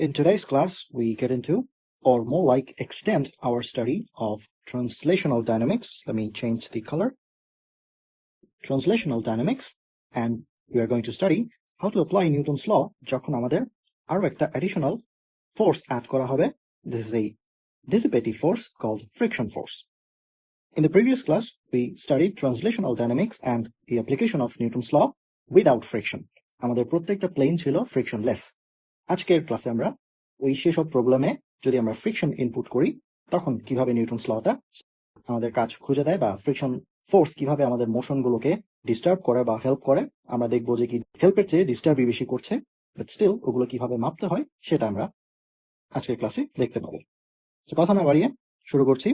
In today's class, we get into, or more like extend our study of translational dynamics. Let me change the color. Translational dynamics, and we are going to study how to apply Newton's law যখন আমাদের আরো একটা additional force add করা হবে. This is a dissipative force called friction force. In the previous class, we studied translational dynamics and the application of Newton's law without friction. আমাদের প্রত্যেকটা plane ছিল frictionless. আজকের ক্লাসে আমরা ওই সেসব প্রবলেমে যদি আমরা ফ্রিকশন ইনপুট করি তখন কিভাবে নিউটনস লটা আমাদের কাজ খুঁজে দেয় বা ফ্রিকশন ফোর্স কিভাবে আমাদের মোশনগুলোকে ডিস্টার্ব করে বা হেল্প করে আমরা দেখবো যে কি হেল্পের চেয়ে ডিস্টার্বই বেশি করছে, বাট স্টিল ওগুলো কিভাবে মাপতে হয় সেটা আমরা আজকের ক্লাসে দেখতে পাবো। সো কথা না বাড়িয়ে শুরু করছি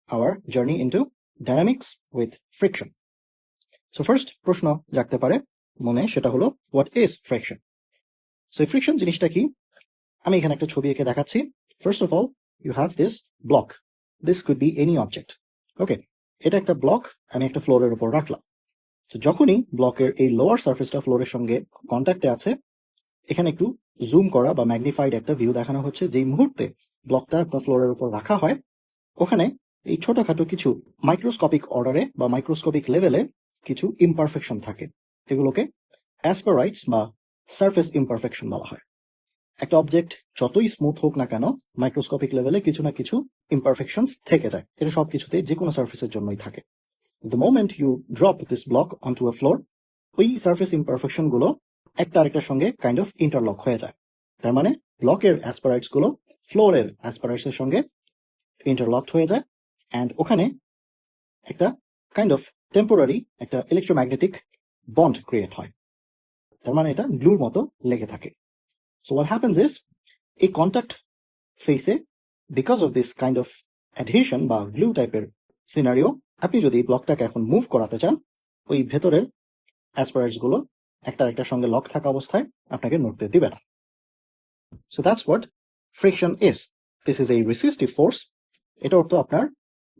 our journey into dynamics with friction. So first প্রশ্ন জাগতে পারে মনে, সেটা হলো what is friction. So friction জিনিসটা কি, আমি এখানে একটা ছবি এঁকে দেখাচ্ছি। First of all you have this block, this could be any object. Okay, এটা একটা ব্লক আমি একটা ফ্লোরের উপর রাখলাম। তো যখনই ব্লকের এই লোয়ার সারফেসটা ফ্লোরের সঙ্গে কন্ট্যাক্টে আছে, এখানে একটু জুম করা বা ম্যাগনিফাইড একটা ভিউ দেখানো হচ্ছে। যেই মুহূর্তে ব্লকটা আপনার ফ্লোরের উপর রাখা হয়, ওখানে এই ছোটখাটো কিছু মাইক্রোস্কোপিক অর্ডারে বা মাইক্রোস্কোপিক লেভেলে কিছু ইমপারফেকশন থাকে। এগুলোকে অ্যাসপারাইটস বা সারফেস ইমপারফেকশন বলা হয়। একটা অবজেক্ট যতই স্মুথ হোক না কেন, মাইক্রোস্কোপিক লেভেলে কিছু না কিছু ইমপারফেকশনস থেকে যায়। এটা সবকিছুতে যে কোনো সার্ফেসের জন্যই থাকে। The moment you drop this block onto a floor, ওই সার্ফেস ইমপারফেকশন গুলো একটা আরেকটার সঙ্গে কাইন্ড অফ ইন্টারলক হয়ে যায়। তার মানে ব্লকের অ্যাসপারাইটস গুলো ফ্লোরের অ্যাসপারাইটস এর সঙ্গে ইন্টারলকড হয়ে যায়, অ্যান্ড ওখানে একটা কাইন্ড অফ টেম্পোরারি একটা ইলেকট্রোম্যাগনেটিক বন্ড ক্রিয়েট হয়। তার মানে এটা গ্লুর মতো লেগে থাকে। So what happens is, a contact face, because of this kind of adhesion বা glue টাইপের সিনারিও, আপনি যদি ব্লকটাকে এখন মুভ করাতে চান, ওই ভেতরের অ্যাসপারাইটস গুলো একটা আরেকটার সঙ্গে লক থাকা অবস্থায় আপনাকে নড়তে দিবে না। So that's what friction is. This is a resistive force. এটা অর্থ আপনার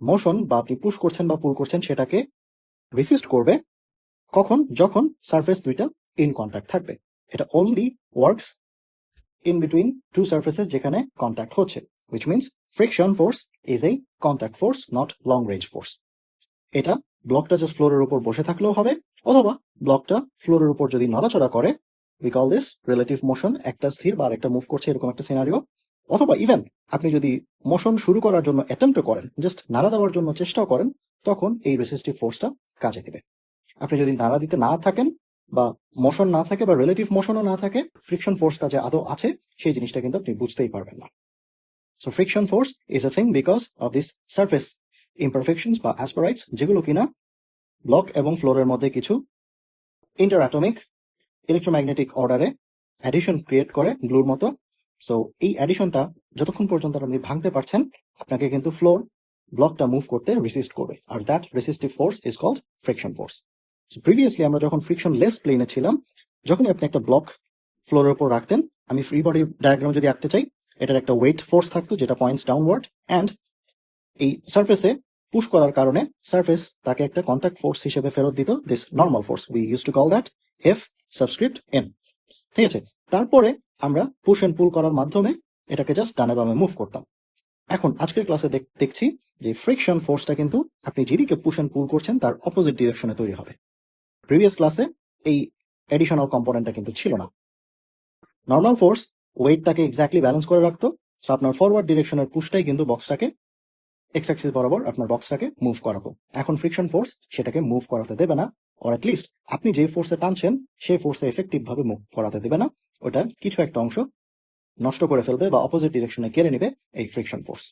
মোশন বা আপনি পুশ করছেন বা পুল করছেন সেটাকে রেসিস্ট করবে কখন, যখন সারফেস দুইটা ইন কন্ট্যাক্ট থাকবে। এটা only works in between two surfaces যেখানে কন্ট্যাক্ট হচ্ছে, which means friction force is a contact force, not long range force. এটা ব্লকটা জাস্ট ফ্লোরের উপর বসে থাকলেও হবে, অথবা ব্লকটা ফ্লোরের উপর যদি নড়াচড়া করে, we call this relative motion, একটা স্থির বা একটা মুভ করছে এরকম একটা সিনারিও, অথবা ইভেন আপনি যদি মোশন শুরু করার জন্য অ্যাটেম্প্ট করেন, জাস্ট নাড়া দেওয়ার জন্য চেষ্টাও করেন, তখন এই রেসিস্টিভ ফোর্সটা কাজে দিবে। আপনি যদি নাড়া দিতে না থাকেন বা মোশন না থাকে বা রিলেটিভ মোশনও না থাকে, ফ্রিকশন ফোর্সটা যে আদৌ আছে সেই জিনিসটা কিন্তু আপনি বুঝতেই পারবেন না। So friction force is a thing because of this surface ইমপারফেকশনস বা অ্যাসপারাইটস, যেগুলো কিনা ব্লক এবং ফ্লোরের মধ্যে কিছু ইন্টার অ্যাটমিক ইলেকট্রোম্যাগনেটিক অর্ডারে অ্যাডিশন ক্রিয়েট করে গ্লুর মতো। সো এই অ্যাডিশনটা যতক্ষণ পর্যন্ত আপনি ভাঙতে পারছেন, আপনাকে কিন্তু ফ্লোর ব্লকটা মুভ করতে রেসিস্ট করবে, আর that resistive force is called friction force. Previously আমরা যখন ফ্রিকশনলেস প্লেনে ছিলাম, যখনই আপনি একটা ব্লক ফ্লোরের উপর রাখতেন, আমি ফ্রি বডি ডায়াগ্রাম যদি আঁকতে চাই, এটার একটা ওয়েট ফোর্স থাকতো যেটা পয়েন্টস ডাউনওয়ার্ড, অ্যান্ড এই সারফেসে পুশ করার কারণে সারফেস তাকে একটা কন্ট্যাক্ট ফোর্স হিসেবে ফেরত দিত, this normal force. We use to call that F subscript N. ঠিক আছে, তারপরে আমরা পুশ এন্ড পুল করার মাধ্যমে এটাকে জাস্ট ডানে বামে মুভ করতাম। এখন আজকের ক্লাসে দেখছি যে ফ্রিকশন ফোর্সটা কিন্তু আপনি যেদিকে পুশ এন্ড পুল করছেন তার অপোজিট ডিরেকশনে তৈরি হবে। প্রিভিয়াস ক্লাসে এই এডিশনাল কম্পোনেন্টটা কিন্তু ছিল না। নর্মাল ফোর্স ওয়েটটাকে এক্স্যাক্টলি ব্যালেন্স করে রাখতো, সো আপনার ফরওয়ার্ড ডিরেকশনের পুশটাই কিন্তু বক্সটাকে এক্স অ্যাক্সিস বরাবর আপনার বক্সটাকে মুভ করাতো। এখন ফ্রিকশন ফোর্স সেটাকে মুভ করাতে দেবে না, অর অ্যাট লিস্ট আপনি যে ফোর্সে টানছেন সেই ফোর্সে এফেক্টিভ ভাবে মুভ করাতে দেবে না, ওটার কিছু একটা অংশ নষ্ট করে ফেলবে বা অপোজিট ডিরেকশনে কেড়ে নেবে এই friction force.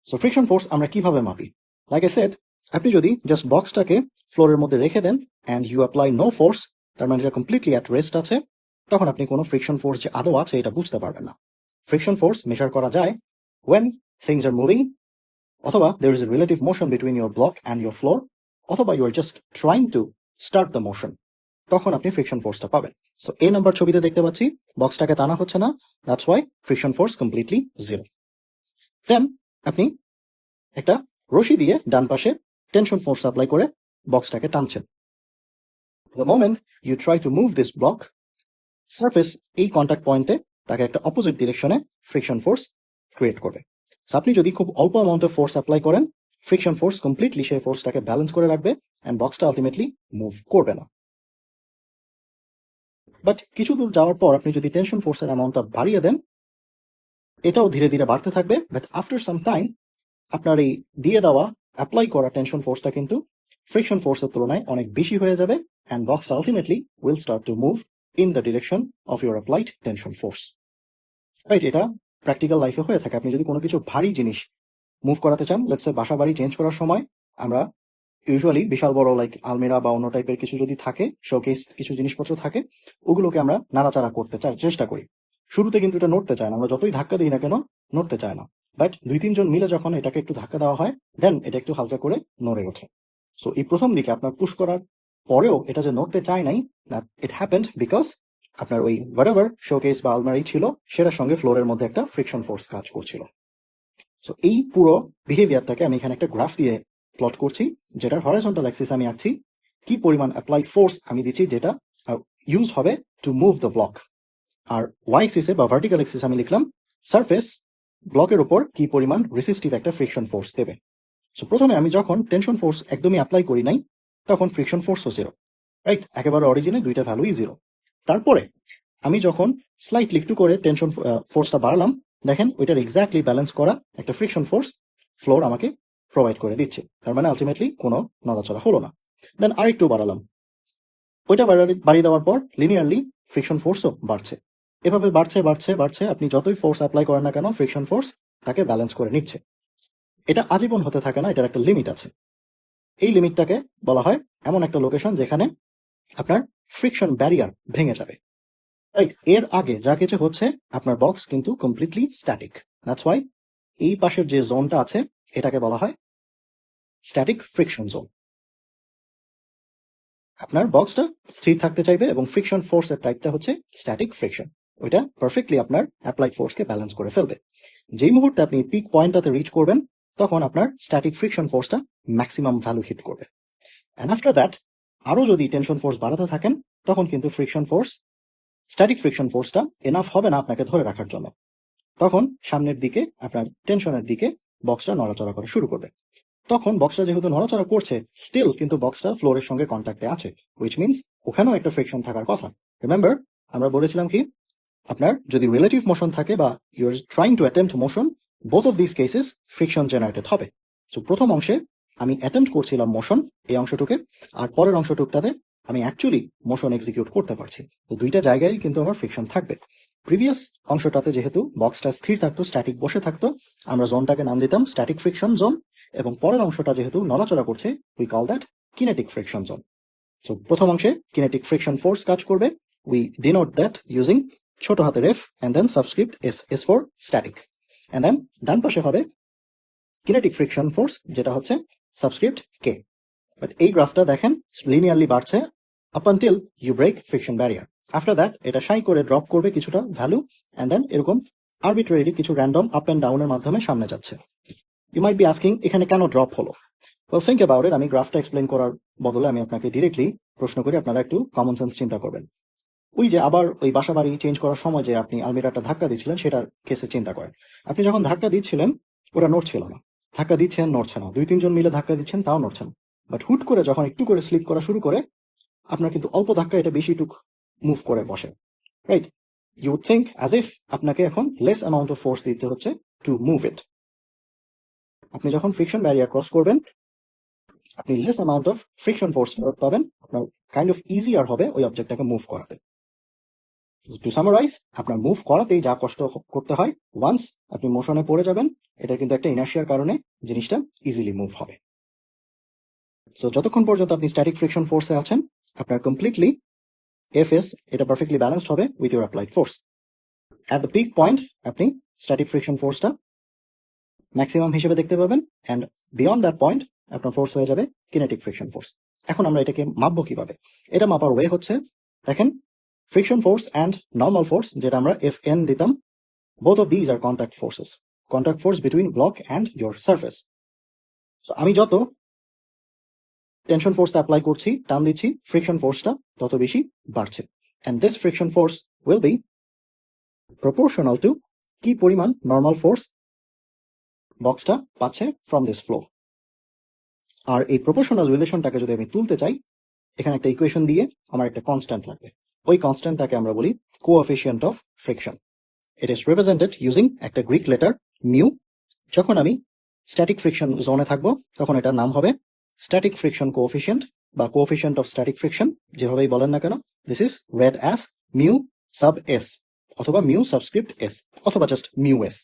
So friction force আমরা কিভাবে মাপি? লাইক আই সেড, আপনি যদি জাস্ট বক্সটাকে ফ্লোরের মধ্যে রেখে then and you apply no force, তার মানে এটা কমপ্লিটলি অ্যাট রেস্ট আছে, তখন আপনি কোনো ফ্রিকশন ফোর্স যে আদৌ আছে এটা বুঝতে পারবেন না। ফ্রিকশন ফোর্স মেজার করা যায় when things are moving, অথবা there is a relative motion between your block and your floor, অথবা you are just trying to start the motion, তখন আপনি ফ্রিকশন ফোর্সটা পাবেন। সো এই নাম্বার ছবিতে দেখতে পাচ্ছি বক্সটাকে টানা হচ্ছে না, that's why friction force completely zero. Then আপনি একটা রশি দিয়ে ডান পাশে টেনশন ফোর্স অ্যাপ্লাই করে বক্সটাকে টানছেন। The moment you try to move this block, surface এই কন্ট্যাক্ট পয়েন্টে তাকে একটা অপোজিট ডিরেকশনে ফ্রিকশন ফোর্স ক্রিয়েট করবে। সো আপনি যদি খুব অল্প অ্যামাউন্টে ফোর্স অ্যাপ্লাই করেন, ফ্রিকশন ফোর্স কমপ্লিটলি সেই ফোর্সটাকে ব্যালেন্স করে রাখবে অ্যান্ড বক্সটা আলটিমেটলি মুভ করবে না। বাট কিছু দূর যাওয়ার পর আপনি যদি টেনশন ফোর্সের অ্যামাউন্টটা বাড়িয়ে দেন, এটাও ধীরে ধীরে বাড়তে থাকবে, বাট আফটার সাম টাইম আপনার এই দিয়ে দেওয়া অ্যাপ্লাই করা টেনশন ফোর্সটা কিন্তু ফ্রিকশন ফোর্সের তুলনায় অনেক বেশি হয়ে যাবে and box ultimately will start to move in the direction of your applied tension force. Right, এটা প্র্যাকটিক্যাল লাইফে হয়ে থাকে। আপনি যদি কোনো কিছু ভারী জিনিস মুভ করাতে চান, লেটস সে বাসা বাড়ি চেঞ্জ করার সময় আমরা ইউজুয়ালি বিশাল বড় লাইক আলমিরা বা অন্য টাইপের কিছু যদি থাকে, শোকেস কিছু জিনিসপত্র থাকে, ওগুলোকে আমরা নাড়াচাড়া করতে চেষ্টা করি। শুরুতে কিন্তু এটা নড়তে চায় না, আমরা যতই ধাক্কা দিই না কেন নড়তে চায় না। বাট 2-3 জন মিলে যখন এটাকে একটু ধাক্কা দেওয়া হয়, দেন এটা একটু হালকা করে নড়ে ওঠে। সো এই প্রথম দিকে আপনার পুশ করার পরেও এটা যে নড়তে চায় নাই, ইট হ্যাপেন্ড বিকজ আপনার ওই হোয়াটএভার শোকেস বা আলমারি ছিল সেটার সঙ্গে ফ্লোরের মধ্যে একটা ফ্রিকশন ফোর্স কাজ করছিল। সো এই পুরো বিহেভিয়ারটাকে আমি এখানে একটা গ্রাফ দিয়ে প্লট করছি, যেটার হরাইজন্টাল অ্যাক্সিস আমি আঁকছি কি পরিমাণ অ্যাপ্লাইড ফোর্স আমি দিচ্ছি যেটা ইউজ হবে টু মুভ দ্য ব্লক। আর ওয়াই অ্যাক্সিসে বা ভার্টিক্যাল অ্যাক্সিস আমি লিখলাম সারফেস ব্লকের উপর কি পরিমাণ রেসিস্টিভ একটা ফ্রিকশন ফোর্স দেবে। সো প্রথমে আমি যখন টেনশন ফোর্স একদমই অ্যাপ্লাই করি নাই, তখন ফ্রিকশন ফোর্সও 0, রাইট, একেবারে অরিজিনে দুইটা ভ্যালুই 0। তারপরে আমি যখন স্লাইটলি একটু করে টেনশন ফোর্সটা বাড়ালাম, দেখেন ওইটার এক্স্যাক্টলি ব্যালেন্স করা একটা ফ্রিকশন ফোর্স ফ্লোর আমাকে প্রোভাইড করে দিচ্ছে। তার মানে আলটিমেটলি কোনো নড়াচড়া হলো না। দেন আরেকটু বাড়ালাম, ওইটা বাড়িয়ে দেওয়ার পর লিনিয়ারলি ফ্রিকশন ফোর্সও বাড়ছে। এভাবে বাড়ছে বাড়ছে বাড়ছে, আপনি যতই ফোর্স অ্যাপ্লাই করেন না কেন ফ্রিকশন ফোর্স তাকে ব্যালেন্স করে নিচ্ছে। এটা আজীবন হতে থাকে না, এটার একটা লিমিট আছে। এই লিমিটটাকে বলা হয় এমন একটা লোকেশন যেখানে আপনার ফ্রিকশন ব্যারিয়ার ভেঙে যাবে। রাইট, এর আগে যা কিছু হচ্ছে আপনার বক্স কিন্তু কমপ্লিটলি স্ট্যাটিক। দ্যাটস ওয়াই এই পাশের যে জোনটা আছে এটাকে বলা হয় স্ট্যাটিক ফ্রিকশন জোন। আপনার বক্সটা স্থির থাকতে চাইবে এবং ফ্রিকশন ফোর্সের টাইপটা হচ্ছে স্ট্যাটিক ফ্রিকশন। ওইটা পারফেক্টলি আপনার অ্যাপ্লাইড ফোর্সকে ব্যালেন্স করে ফেলবে। যেই মুহূর্তে আপনি পিক পয়েন্টটাতে রিচ করবেন, তখন আপনার স্ট্যাটিক ফ্রিকশন ফোর্সটা ম্যাক্সিমাম ভ্যালু হিট করবে। অ্যান্ড আফটার দ্যাট আরও যদি টেনশন ফোর্স বাড়াতে থাকেন, তখন কিন্তু ফ্রিকশন ফোর্স স্ট্যাটিক ফ্রিকশন ফোর্সটা এনাফ হবে না আপনাকে ধরে রাখার জন্য। তখন সামনের দিকে আপনার টেনশনের দিকে বক্সটা নড়াচড়া করা শুরু করবে। তখন বক্সটা যেহেতু নড়াচড়া করছে, স্টিল কিন্তু বক্সটা ফ্লোরের সঙ্গে কন্ট্যাক্টে আছে, হুইচ মিনস ওখানেও একটা ফ্রিকশন থাকার কথা। রিমেম্বার আমরা বলেছিলাম কি, আপনার যদি রিলেটিভ মোশন থাকে বা you are trying to attempt motion, both of this cases friction generated হবে। সো প্রথম অংশে আমি অ্যাটেম্প্ট করছিলাম মোশন, এই অংশটুকে, আর পরের অংশটুকটাতে আমি অ্যাকচুয়ালি মোশন এক্সিকিউট করতে পারছি। তো দুইটা জায়গায় কিন্তু আমার ফ্রিকশন থাকবে। প্রিভিয়াস অংশটাতে যেহেতু বক্সটা স্থির থাকতো, স্ট্যাটিক বসে থাকতো, আমরা জোনটাকে নাম দিতাম স্ট্যাটিক ফ্রিকশন জোন, এবং পরের অংশটা যেহেতু নড়াচড়া করছে, we call that kinetic friction zone. So প্রথম অংশে কিনেটিক ফ্রিকশন ফোর্স কাজ করবে, উই ডিনোট দ্যাট ইউজিং ছোট হাতের F and then subscript S, S for static. And then ডান পাশে হবে কিনেটিক ফ্রিকশন ফোর্স, যেটা হচ্ছে সাবস্ক্রিপ্ট কে। বাট এই গ্রাফটা দেখেন লিনিয়ারলি বাড়ছে up until you break friction barrier. After that এটা সাই করে ড্রপ করবে কিছুটা ভ্যালু, অ্যান্ড দেন এরকম আরবিট্রারিলি কিছু র্যান্ডম আপ অ্যান্ড ডাউনের মাধ্যমে সামনে যাচ্ছে। ইউ মাইট বি আস্কিং এখানে কেন ড্রপ হলো? Well, think about it. আমি গ্রাফটা এক্সপ্লেন করার বদলে আমি আপনাকে ডিরেক্টলি প্রশ্ন করি, আপনারা একটু কমন সেন্স চিন্তা করবেন। ওই যে আবার ওই বাসা বাড়ি চেঞ্জ করার সময় যে আপনি আলমিরাটা ধাক্কা দিচ্ছিলেন, সেটার কেসে চিন্তা করেন। আপনি যখন ধাক্কা দিচ্ছিলেন ওটা নড়ছিল না, ধাক্কা দিচ্ছেন নড়ছে না, 2-3 জন মিলে ধাক্কা দিচ্ছেন তাও নড়ছে না। বাট হুট করে যখন একটু করে স্লিপ করা শুরু করে, আপনার কিন্তু অল্প ধাক্কা এটা বেশি টুক মুভ করে বসে। Right, you would think as if আপনাকে এখন লেস অ্যামাউন্ট অফ ফোর্স দিতে হচ্ছে টু মুভ ইট। আপনি যখন ফ্রিকশন ব্যারিয়ার ক্রস করবেন, আপনি less amount of friction force ফেরত পাবেন, আপনার কাইন্ড অফ ইজিয়ার হবে ওই অবজেক্টটাকে মুভ করাতে। টু সামারাইজ, আপনার মুভ করাতেই যা কষ্ট করতে হয়, ওয়ান্স আপনি মোশনে পড়ে যাবেন, এটা কিন্তু একটা ইনার্শিয়ার কারণে জিনিসটা ইজিলি মুভ হবে। সো যতক্ষণ পর্যন্ত আপনি স্ট্যাটিক ফ্রিকশন ফোর্সে আছেন, আপনার কমপ্লিটলি এফএস এটা পারফেক্টলি ব্যালেন্সড হবে with your applied force. At the peak point আপনি স্ট্যাটিক ফ্রিকশন ফোর্সটা ম্যাক্সিমাম হিসেবে দেখতে পাবেন, অ্যান্ড বিয়ন্ড দ্যাট পয়েন্ট আপনার ফোর্স হয়ে যাবে কিনেটিক ফ্রিকশন ফোর্স। এখন আমরা এটাকে মাপবো কিভাবে? এটা মাপার ওয়ে হচ্ছে, দেখেন friction force and normal force, যেটা আমরা Fn দিতাম, both of these are contact force between block and your surface. So আমি যত টেনশন ফোর্সটা অ্যাপ্লাই করছি, টান দিচ্ছি, ফ্রিকশন ফোর্সটা তত বেশি বাড়ছে, and this friction force will be proportional to কি পরিমাণ নর্মাল ফোর্স বক্সটা পাচ্ছে ফ্রম দিস ফ্লো। আর এই প্রপোর্শনাল রিলেশনটাকে যদি আমি তুলতে চাই, এখানে একটা ইকুয়েশন দিয়ে আমার একটা কনস্ট্যান্ট লাগবে। ওই কনস্ট্যান্টটাকে আমরা বলি coefficient of friction. It is represented using একটা গ্রিক লেটার মিউ। যখন আমি স্ট্যাটিক ফ্রিকশন জোনে থাকবো তখন এটার নাম হবে স্ট্যাটিক ফ্রিকশন কোএফিশিয়েন্ট বা কোএফিশিয়েন্ট অফ স্ট্যাটিক ফ্রিকশন, যেভাবেই বলেন না কেন। This is red as mu sub S অথবা মিউ সাবস্ক্রিপ্ট এস অথবা জাস্ট মিউ এস।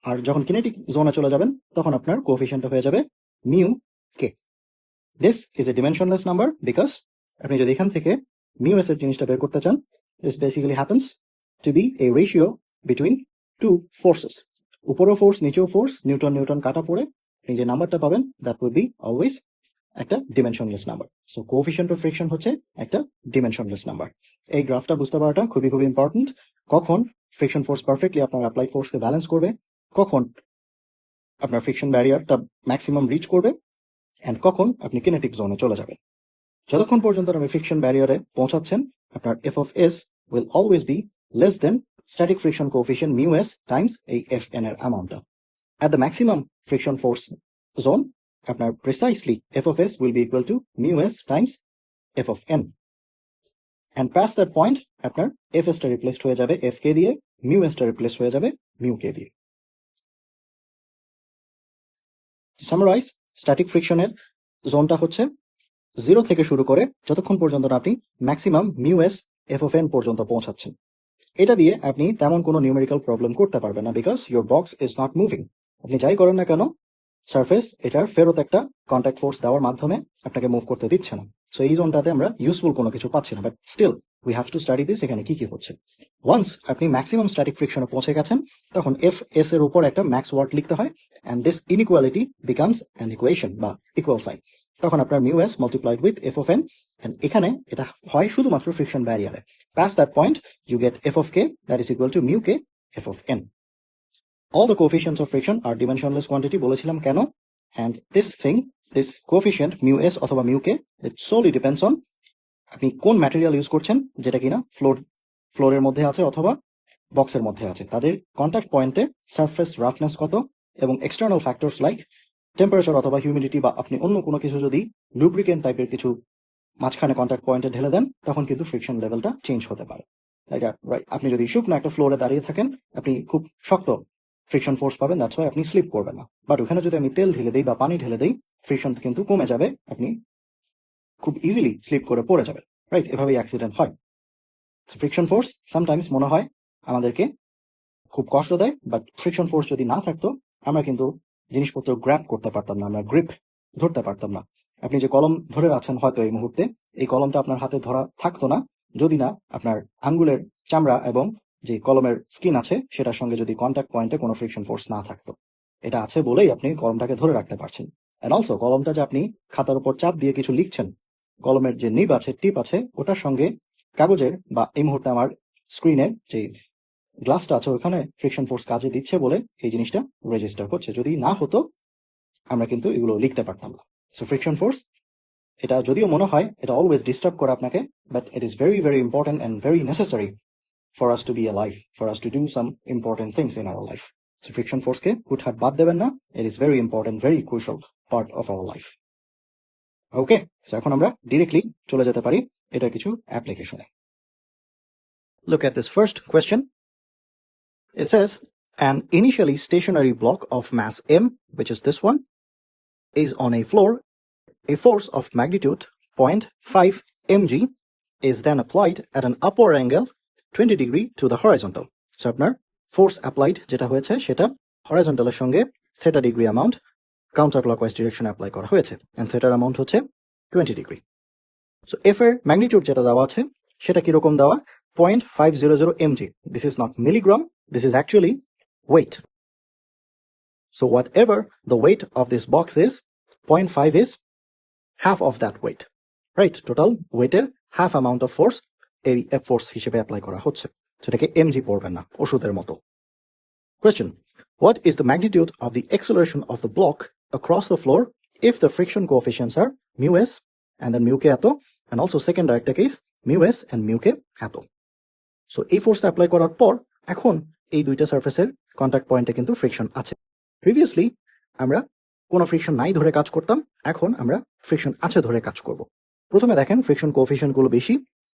আর যখন কিনেটিক জোনে চলে যাবেন তখন আপনার কোএফিশিয়েন্ট হয়ে যাবে mu K. This is a dimensionless number because আপনি যদি এখান থেকে মিউ এস এর জিনিসটা বের করতে চান, this basically happens to be a ratio between two forces. উপরেও ফোর্স, নিচেও ফোর্স, নিউটন নিউটন কাটা পড়ে আপনি যে নাম্বারটা পাবেন দ্যাট উইল বি অলওয়েজ একটা dimensionless number. So coefficient of friction হচ্ছে একটা ডিমেনশনলেস নাম্বার। এই গ্রাফটা বুঝতে পারাটা খুবই খুবই ইম্পর্টেন্ট। কখন ফ্রিকশন ফোর্স পারফেক্টলি আপনার অ্যাপ্লাইড ফোর্সকে ব্যালেন্স করবে, কখন আপনার ফ্রিকশন ব্যারিয়ারটা ম্যাক্সিমাম রিচ করবে, অ্যান্ড কখন আপনি কিনেটিক জোনে চলে যাবেন। যতক্ষণ পর্যন্ত আপনি ফ্রিকশন ব্যারিয়ারে পৌঁছাচ্ছেন, আপনার F of S will always be less than static friction coefficient mu S times এই এফ এন এর অ্যামাউন্টটা। At the maximum friction force zone, আপনার precisely F of S will be equal to mu S times F of N. And pass that point আপনার F এসটা replaced হয়ে যাবে F কে দিয়ে, mu এসটা replace হয়ে যাবে মিউ কে দিয়ে। সামারাইজ, স্ট্যাটিক ফ্রিকশনের জোনটা হচ্ছে 0 থেকে শুরু করে যতক্ষণ পর্যন্ত না আপনি maximum mu S F of N পর্যন্ত পৌঁছাচ্ছেন। এটা দিয়ে আপনি তেমন কোনো নিউমেরিক্যাল প্রবলেম করতে পারবেন না because your box is not moving. আপনি যাই করেন না কেন, সারফেস এটার ফেরত একটা কন্ট্যাক্ট ফোর্স দেওয়ার মাধ্যমে আপনাকে মুভ করতে দিচ্ছে না। সো এই জোনটাতে আমরা ইউজফুল কোনো কিছু পাচ্ছি না, but still we have to study this, এখানে কি কি হচ্ছে। ওয়ান্স আপনি ম্যাক্সিমাম স্ট্যাটিক ফ্রিকশনে পৌঁছে গেছেন, তখন এফ এস এর উপর একটা ম্যাক্স ওয়ার্ড লিখতে হয়, and this inequality becomes an equation বা ইকুয়াল সাইন। তখন আপনার mu S multiplied with F of N, and এখানে এটা হয় শুধুমাত্র ফ্রিকশন ব্যারিয়ারে। Past that point, you get f of k that is equal to mu k f of n. All the coefficients of friction are dimensionless quantity বলেছিলাম কেন, and this coefficient mu s অথবা mu k, it solely depends on আপনি কোন material use করছেন, যেটা কিনা ফ্লোরের মধ্যে আছে অথবা বক্সের মধ্যে আছে, তাদের কন্ট্যাক্ট পয়েন্টে সারফেস রাফনেস কত, এবং এক্সটার্নাল ফ্যাক্টরস লাইক টেম্পারেচার অথবা হিউমিডিটি বা আপনি অন্য কোনো কিছু যদি লুব্রিকেন্ট টাইপের কিছু মাঝখানে কন্ট্যাক্ট পয়েন্টে ঢেলে দেন, তখন কিন্তু ফ্রিকশন লেভেলটা চেঞ্জ হতে পারে। আপনি যদি শুকনো একটা ফ্লোরে দাঁড়িয়ে থাকেন, আপনি খুব শক্ত ফ্রিকশন ফোর্স পাবেন, দ্যাটস ওয়াই আপনি স্লিপ করবেন না। বাট ওখানে যদি আমি তেল ঢেলে দিই বা পানি ঢেলে দিই, ফ্রিকশন কিন্তু কমে যাবে, আপনি খুব ইজিলি স্লিপ করে পড়ে যাবেন। রাইট, এভাবেই অ্যাক্সিডেন্ট হয়। ফ্রিকশন ফোর্স সামটাইমস মনে হয় আমাদেরকে খুব কষ্ট দেয়, বাট ফ্রিকশন ফোর্স যদি না থাকতো আমরা কিন্তু জিনিসপত্র গ্র্যাব করতে পারতাম না, আমরা গ্রিপ ধরতে পারতাম না। আপনি যে কলম ধরে আছেন হয়তো এই মুহূর্তে, এই কলমটা আপনার হাতে ধরা থাকতো না যদি না আপনার আঙ্গুলের চামড়া এবং যে কলমের স্কিন আছে সেটার সঙ্গে যদি কন্ট্যাক্ট পয়েন্টে কোনো ফ্রিকশন ফোর্স না থাকতো। এটা আছে বলেই আপনি কলমটাকে ধরে রাখতে পারছেন। এন্ড অলসো কলমটা যে আপনি খাতার উপর চাপ দিয়ে কিছু লিখছেন, কলমের যে নিব আছে, টিপ আছে, ওটার সঙ্গে কাগজের বা এই মুহূর্তে আমার স্ক্রিনের যে গ্লাসটা আছে ওখানে ফ্রিকশন ফোর্স কাজে দিচ্ছে বলে এই জিনিসটা রেজিস্টার হচ্ছে। যদি না হতো আমরা কিন্তু এগুলো লিখতে পারতাম না। সো ফ্রিকশন ফোর্স, এটা যদিও মনে হয় এটা অলওয়েজ ডিস্টার্ব করে আপনাকে, but it is very very important and very necessary for us to be a life, for us to do some important things in our life. So friction ফোর্সকে হুটহাট বাদ দেবেন না, it is very important, very crucial part of our life. Okay, so এখন আমরা directly চলে যেতে পারি এটা কিছু অ্যাপ্লিকেশনে। Look at this first question. It says, an initially stationary block of mass m, which is this one, is on a floor. A force of magnitude 0.5 mg is then applied at an upward angle 20 degree to the horizontal. So আপনার force applied যেটা হয়েছে সেটা horizontal এর সঙ্গে theta degree amount counterclockwise direction apply করা হয়েছে, and theta amount হচ্ছে 20 degree. So f এর magnitude যেটা দেওয়া আছে সেটা কি রকম দেওয়া, 0.500 mg. This is not milligram, this is actually weight. So whatever the weight of this box is, 0.5 is half of that weight, right? Total weighter half amount of force এই F force হিসেবে apply করা হচ্ছে, সেটাকে mg পড়বেন না ওষুধের মতো। Question: what is the magnitude of the acceleration of the block across the floor if the friction coefficients are mu s and then mu k এত, and also second আরেকটা case mu s and mu k এত? So এই ফোর্সটা apply করার পর এখন এই দুইটা সারফেসের কন্ট্যাক্ট পয়েন্টে কিন্তু ফ্রিকশন আছে। প্রিভিয়াসলি আমরা কোনো ফ্রিকশন নাই ধরে কাজ করতাম, এখন আমরা ফ্রিকশন আছে ধরে কাজ করব। প্রথমে দেখেন ফ্রিকশন কোএফিশিয়েন্টগুলো বেশি,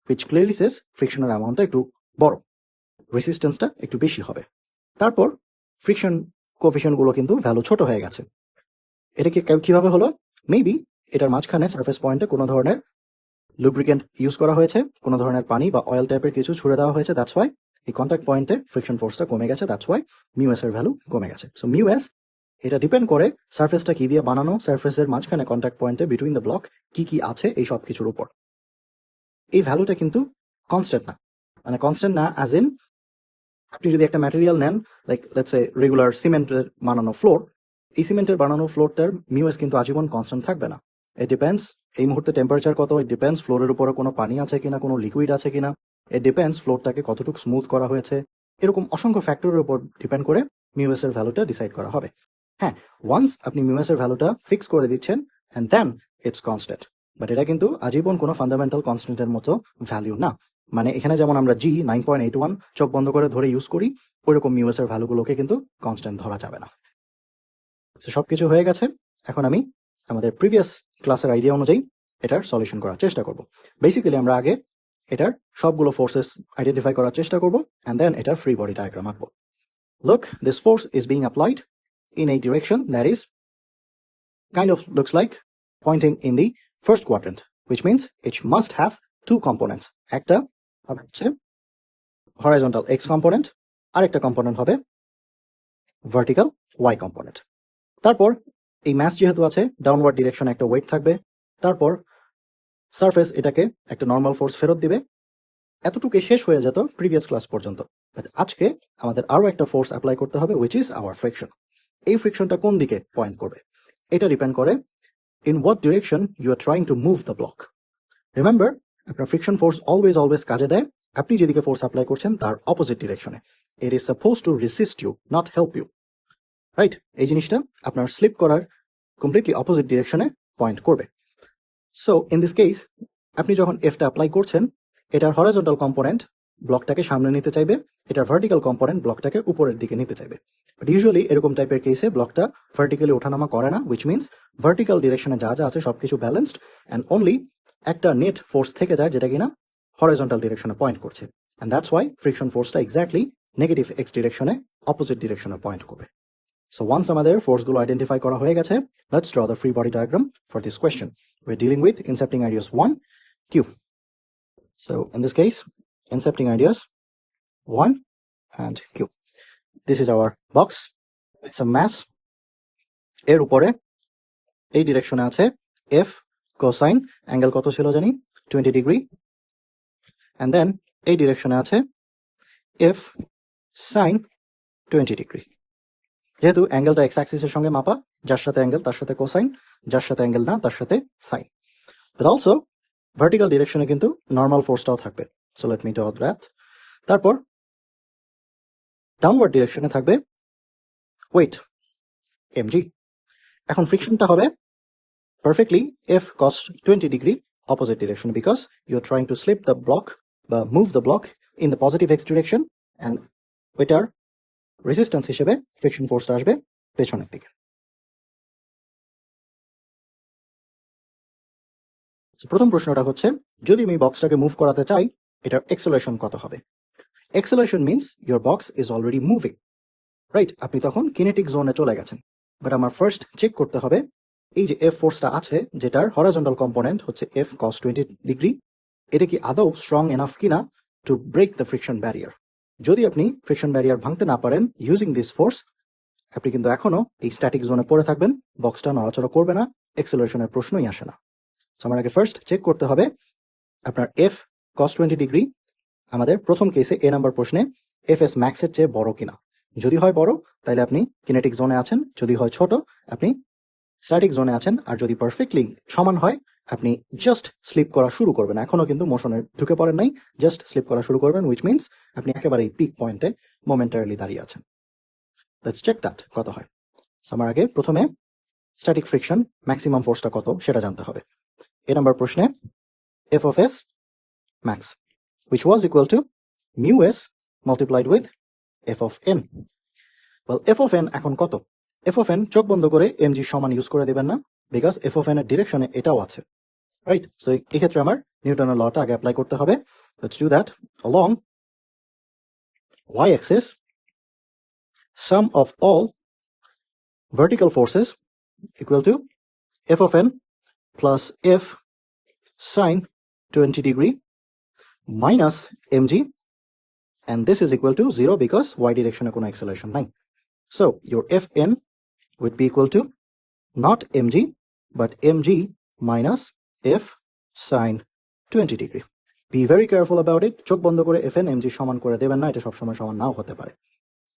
হুইচ ক্লিয়ারলি সেজ ফ্রিকশনের অ্যামাউন্টটা একটু বড়, রেসিস্ট্যান্সটা একটু বেশি হবে। তারপর ফ্রিকশন কোএফিশিয়েন্টগুলো কিন্তু ভ্যালু ছোট হয়ে গেছে। এটা কিভাবে হলো? মেবি এটার মাঝখানে সারফেস পয়েন্টে কোনো ধরনের লুব্রিকেন্ট ইউজ করা হয়েছে, কোনো ধরনের পানি বা অয়েল টাইপের কিছু ছুড়ে দেওয়া হয়েছে, দ্যাটস ওয়াই এই কন্ট্যাক্ট পয়েন্টে ফ্রিকশন ফোর্সটা কমে গেছে, দ্যাটস ওয়াই মিউ এস এর ভ্যালু কমে গেছে। সো মিউ এস এটা ডিপেন্ড করে সারফেসটা কি দিয়ে বানানো, সারফেসের মাঝখানে কন্ট্যাক্ট পয়েন্টে বিটুইন দ্য ব্লক কি কি আছে এই সব কিছুর উপর। এই ভ্যালুটা কিন্তু কনস্ট্যান্ট না, মানে কনস্ট্যান্ট না অ্যাজ ইন আপনি যদি একটা ম্যাটেরিয়াল নেন, লাইক লেটস এ রেগুলার সিমেন্টের বানানো ফ্লোর, এই সিমেন্টের বানানো ফ্লোরটার মিউএস কিন্তু আজীবন কনস্ট্যান্ট থাকবে না। ইট ডিপেন্ডস এই মুহূর্তে টেম্পারেচার কত, ইট ডিপেন্ডস ফ্লোরের উপরে কোনো পানি আছে কিনা, কোনো লিকুইড আছে কিনা, ইট ডিপেন্ডস ফ্লোরটাকে কতটুকু স্মুথ করা হয়েছে, এরকম অসংখ্য ফ্যাক্টরের উপর ডিপেন্ড করে মিউএস এর ভ্যালুটা ডিসাইড করা হবে। হ্যাঁ, ওয়ান্স আপনি মিউএস এর ভ্যালুটা ফিক্স করে দিচ্ছেন and then it's constant, but এটা কিন্তু আজীবন কোনো ফান্ডামেন্টাল কনস্ট্যান্টের মতো ভ্যালু না। মানে এখানে যেমন আমরা জি 9.81 চোখ বন্ধ করে ধরে ইউজ করি, ওইরকম মিউএস এর ভ্যালুগুলোকে কিন্তু কনস্ট্যান্ট ধরা যাবে না। সবকিছু হয়ে গেছে, এখন আমি আমাদের প্রিভিয়াস ক্লাসের আইডিয়া অনুযায়ী এটার সলিউশন করার চেষ্টা করব। বেসিক্যালি আমরা আগে এটার সবগুলো ফোর্সেস আইডেন্টিফাই করার চেষ্টা করব অ্যান্ড দেন এটার ফ্রি বডি ডায়াগ্রাম আঁকবো। Look, this force is being applied in a direction that is kind of looks like pointing in the first quadrant, which means it must have two components. একটা হচ্ছে horizontal x component, আরেকটা component হবে vertical y component. তারপর এই mass যেহেতু আছে downward ডিরেকশনে একটা weight থাকবে, তারপর সারফেস এটাকে একটা নর্মাল ফোর্স ফেরত দিবে। এতটুকু শেষ হয়ে যেত প্রিভিয়াস ক্লাস পর্যন্ত, বাট আজকে আমাদের আরো একটা ফোর্স অ্যাপ্লাই করতে হবে, উইচ ইজ আওয়ার ফ্রিকশন। এই ফ্রিকশনটা কোন দিকে পয়েন্ট করবে এটা ডিপেন্ড করে in what direction you are trying to move the block. Remember, আপনার ফ্রিকশন ফোর্স অলওয়েজ কাজে দেয় আপনি যেদিকে ফোর্স অ্যাপ্লাই করছেন তার অপোজিট ডিরেকশনে। It is suppose to resist you, not help you, right? এই জিনিসটা আপনার স্লিপ করার কমপ্লিটলি অপোজিট ডিরেকশনে পয়েন্ট করবে। সো ইন দিস কেস আপনি যখন এফটা অ্যাপ্লাই করছেন, এটার হরাইজন্টাল কম্পোনেন্ট ব্লকটাকে সামনে নিতে চাইবে, এটার ভার্টিক্যাল কম্পোনেন্ট ব্লকটাকে উপরের দিকে নিতে চাইবে। বাট ইউজুয়ালি এরকম টাইপের কেসে ব্লকটা ভার্টিক্যালি ওঠানামা করে না, উইচ মিনস ভার্টিক্যাল ডিরেকশনে যা যা আছে সবকিছু ব্যালেন্সড অ্যান্ড অনলি একটা নেট ফোর্স থেকে যায় যেটা কিনা হরাইজন্টাল ডিরেকশনে পয়েন্ট করছে। অ্যান্ড দ্যাটস ওয়াই ফ্রিকশন ফোর্সটা এক্স্যাক্টলি নেগেটিভ এক্স ডিরেকশনে অপোজিট ডিরেকশনে পয়েন্ট করবে। So once আমাদের ফোর্সগুলো আইডেন্টিফাই করা হয়ে গেছে, let's draw the free body diagram for this question. We're dealing with incepting ideas 1, Q. So in this case, incepting ideas 1 and Q. This is our box. It's a mass. এর উপরে এই ডিরেকশনে আছে F cosine, angle কত ছিল জানি 20 degree, and then এই ডিরেকশনে আছে F sin 20 degree. যেহেতু অ্যাঙ্গেলটা এক্স অ্যাক্সিসের সঙ্গে মাপা, যার সাথে অ্যাঙ্গেল তার সাথে কোসাইন, যার সাথে অ্যাঙ্গেল না তার সাথে সাইন। বাট অলসো ভার্টিক্যাল ডিরেকশনে কিন্তু নর্মাল ফোর্সটাও থাকবে। So let me draw that. তারপর ডাউনওয়ার্ড ডিরেকশনে থাকবে ওয়েট mg। এখন ফ্রিকশনটা হবে perfectly F cos 20 degree opposite direction, because you are trying to slip the block বা move the block in the positive X direction, and ওইটার resistance হিসেবে friction ফোর্সটা আসবে পেছনের দিকে। প্রথম প্রশ্নটা হচ্ছে, যদি আমি বক্সটাকে মুভ করাতে চাই এটার এক্সেলারেশন কত হবে? Acceleration means your box is already moving, right? আপনি তখন কিনেটিক জোনে চলে গেছেন। বাট আমার ফার্স্ট চেক করতে হবে এই যে এফ ফোর্সটা আছে, যেটার হরাইজন্টাল কম্পোনেন্ট হচ্ছে F cos 20 ডিগ্রি, এটা কি আদৌ স্ট্রং এনাফ কিনা to break the friction barrier. যদি আপনি ফ্রিকশন ব্যারিয়ার ভাঙতে না পারেন ইউজিং দিস ফোর্স, আপনি কিন্তু এখনো এই স্ট্যাটিক জোনে পড়ে থাকবেন, বক্সটা নড়াচড়া করবে না, এক্সেলারেশনের প্রশ্নই আসে না। আমার আগে ফার্স্ট চেক করতে হবে আপনার F cos 20 ডিগ্রি আমাদের প্রথম কেসে এ নাম্বার প্রশ্নে FS ম্যাক্সের চেয়ে বড় কিনা। যদি হয় বড় তাহলে আপনি কিনেটিক জোনে আছেন, যদি হয় ছোট আপনি স্ট্যাটিক জোনে আছেন, আর যদি পারফেক্টলি সমান হয় আপনি জাস্ট স্লিপ করা শুরু করবেন। এখনো কিন্তু মোশনে ঢুকে পড়েন নাই, জাস্ট স্লিপ করা শুরু করবেন, উইচ মিনস আপনি একেবারে পিক পয়েন্টে মোমেন্টারিলি দাঁড়িয়ে আছেন। লেটস চেক দ্যাট কত হয়। আমার আগে প্রথমে স্ট্যাটিক ফ্রিকশন ম্যাক্সিমাম ফোর্সটা কত সেটা জানতে হবে। এ নাম্বার প্রশ্নে F of S max, which was equal to mu s multiplied with f of n. Well, f of n এখন কত? f of n চোখ বন্ধ করে mg সমান ইউজ করে দিবেন না, বিকজ f of n এর ডিরেকশনে এটাও আছে, রাইট? সো এই ক্ষেত্রে আমার নিউটনের লটা আগে অ্যাপ্লাই করতে হবে। Let's do that. along y axis sum of all vertical forces equal to f of n plus f sine 20 degree minus mg, and this is equal to 0 because y direction কোনো acceleration নাই. So your fn would be equal to not mg but mg minus f sine 20 degree. Be very careful about it. চোখ বন্ধ করে fn mg সমান করে দেবেন না, এটা সবসময় সমান নাও হতে পারে।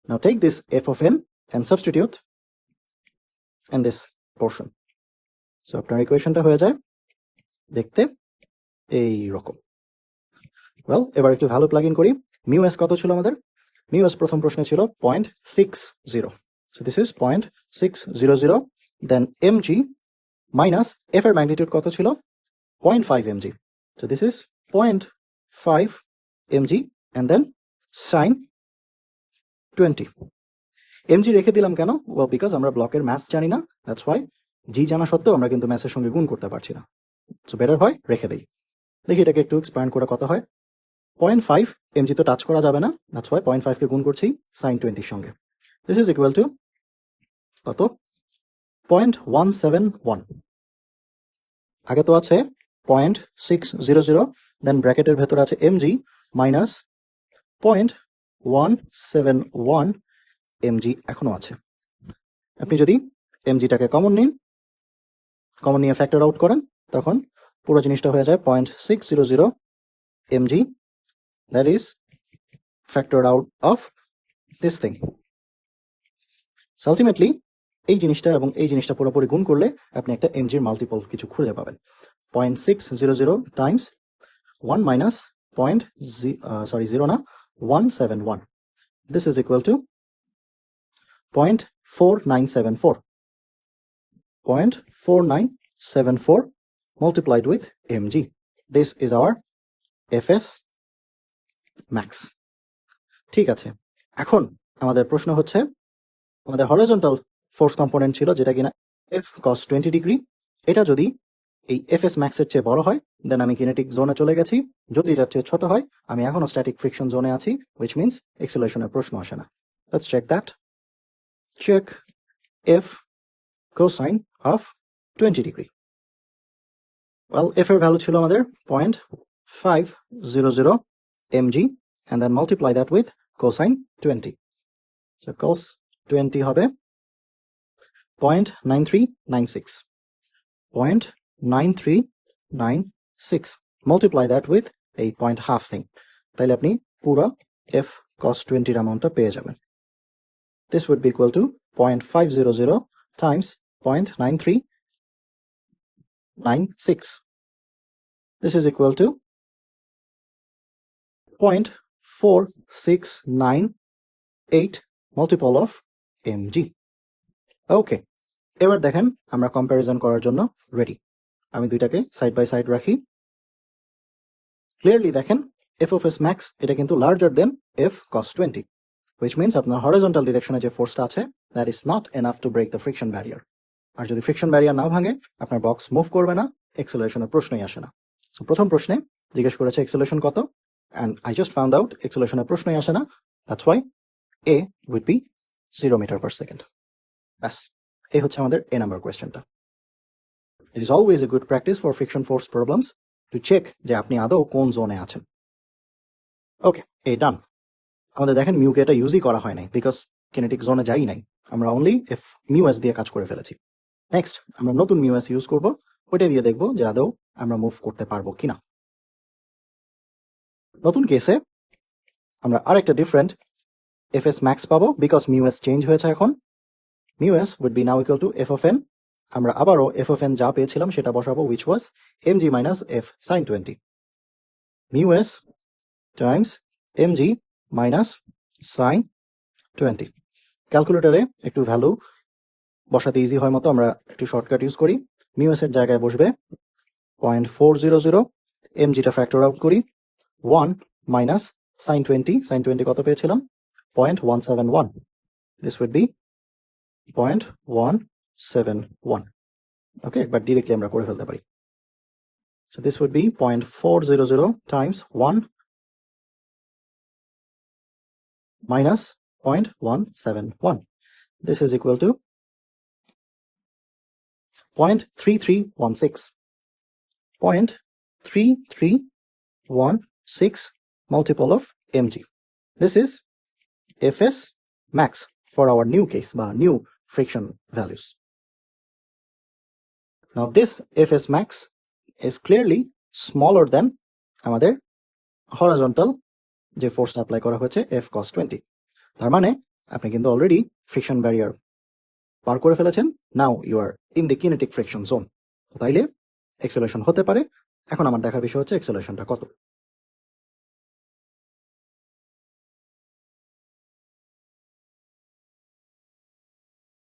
Now take this f of n and substitute in this portion. So আপনার ইকুয়েশনটা হয়ে যায় দেখতে এই রকম। ওয়েল, এবার একটু ভ্যালু প্লাগ ইন করি। মিউ এস কত ছিল আমাদের? মিউ এস প্রথম প্রশ্নে ছিল 0.60, so this is 0.600, then MG minus F এর ম্যাগনিটিউড কত ছিল? 0.5 mg, so this is 0.5 mg, and then sin 20. mg রেখে দিলাম কেন? ওয়েল, বিকজ আমরা ব্লকের ম্যাথ জানি না, দ্যাটস ওয়াই। জি জানা সত্ত্বেও আমরা কিন্তু ম্যাথের সঙ্গে গুণ করতে পারছি না, সো বেটার হয় রেখে দেই। দেখি এটাকে একটু এক্সপ্যান্ড করে কত হয়। 0.5 mg তো টাচ করা যাবে না, দ্যাটস ওয়াই 0.5 কে গুণ করছি sin 20 এর সঙ্গে। দিস ইজ ইকুয়াল টু কত? 0.171। আগে তো আছে 0.600, দেন ব্র্যাকেটের ভেতরে আছে mg মাইনাস 0.171 mg এখনো আছে। আপনি যদি mgটাকে কমন নিয়ে ফ্যাক্টর আউট করেন, তখন পুরো জিনিসটা হয়ে যায় 0.600 mg, that is factored out of this thing. So ultimately এই জিনিসটা এবং এই জিনিসটা পুরোপুরি গুণ করলে আপনি একটা mg এর মাল্টিপল কিছু খুঁজে পাবেন। 0.600 Times 1 minus 171, this is equal to 0.4974. 0.4974 multiplied with mg. This is our fs max. ঠিক আছে, এখন আমাদের প্রশ্ন হচ্ছে, আমাদের হরিজন্টাল ফোর্স কম্পোনেন্ট ছিল যেটা কিনা f cos 20 ডিগ্রি, এটা যদি এই fs max এর চেয়ে বড় হয়, দেন আমি কিনেটিক জোনে চলে গেছি। যদি এটার চেয়ে ছোট হয়, আমি এখনো স্ট্যাটিক ফ্রিকশন জোনে আছি, which means এক্সেলারেশনের প্রশ্ন আসে না। Let's check that. Check f cosine of 20 degree. Well, f এর ভ্যালু ছিল আমাদের 0.500 mg, and then multiply that with cosine 20. So cos 20 হবে 0.9396. 0.9396. Multiply that with a point half thing. তাইলে আপনি পুরো f cos 20 এর অ্যামাউন্টটা পেয়ে যাবেন। This would be equal to 0.500 times 0.9396. This is equal to 0.4698 multiple of mg. ওকে, এবার দেখেন আমরা কম্প্যারিজন করার জন্য রেডি। আমি দুইটাকে সাইড বাই সাইড রাখি। ক্লিয়ারলি দেখেন f of s max এটা কিন্তু larger then f cos 20, which means আপনার হরিজন্টাল ডিরেকশনে যে ফোর্সটা আছে, that is not enough to break the friction barrier. আর যদি ফ্রিকশন ব্যারিয়ার না ভাঙে, আপনার বক্স মুভ করবে না, এক্সেলারেশনের প্রশ্নই আসে না। সো প্রথম প্রশ্নে জিজ্ঞেস করেছে এক্সেলারেশন কত, and I just found out এক্সেলারেশনের প্রশ্নই আসে না, that's why a would be 0 meter per second. ব্যাস, এই হচ্ছে আমাদের a নাম্বার কোয়েশ্চেনটা। It is always a good practice for friction force problems to check যে আপনি আদৌ কোন জোনে আছেন। ওকে, এই ডান। আমাদের দেখেন মিউকে এটা ইউজই করা হয় নাই, বিকজ কিনেটিক জোনে যাই নাই, আমরা অনলি এফ মিউ এস দিয়ে কাজ করে ফেলেছি। নেক্সট আমরা নতুন মিউ এস ইউজ করবো, ওইটা দিয়ে দেখবো যে আদৌ আমরা মুভ করতে পারবো কিনা। নতুন কেসে আমরা আরেকটা ডিফারেন্ট এফ এস ম্যাক্স পাবো, বিকজ মিউ এস চেঞ্জ হয়েছে এখন। Mu S would be now equal to F of N. আমরা আবারও এফ অফ এন যা পেয়েছিলাম সেটা বসাবো, which was mg minus f sin 20. Mu S times mg minus sin 20. ক্যালকুলেটরে একটু ভ্যালু বসাতে ইজি হয় মতো আমরা একটু শর্টকাট ইউজ করি। মিউ এস এর জায়গায় বসবে 0.400, mgটা ফ্যাক্টর আউট করি 1 মাইনাস sin 20 কত পেয়েছিলাম 0.171. This would be 0.171. ওকে, একবার ডিরেক্টলি আমরা করে ফেলতে পারি। So this would be 0.400 times 1 minus 0.171. This is equal to 0.3316. 0.3316 multiple of mg. This is Fs max for our new case, new friction values. Now this Fs max is clearly smaller than আমাদের horizontal যে force apply করা হয়েছে F cos 20. তার মানে আপনি কিন্তু already friction barrier পার করে ফেলেছেন। Now you are in the kinetic friction zone. তাইলে এক্সেলারেশন হতে পারে। এখন আমার দেখার বিষয় হচ্ছে এক্সেলারেশনটা কত।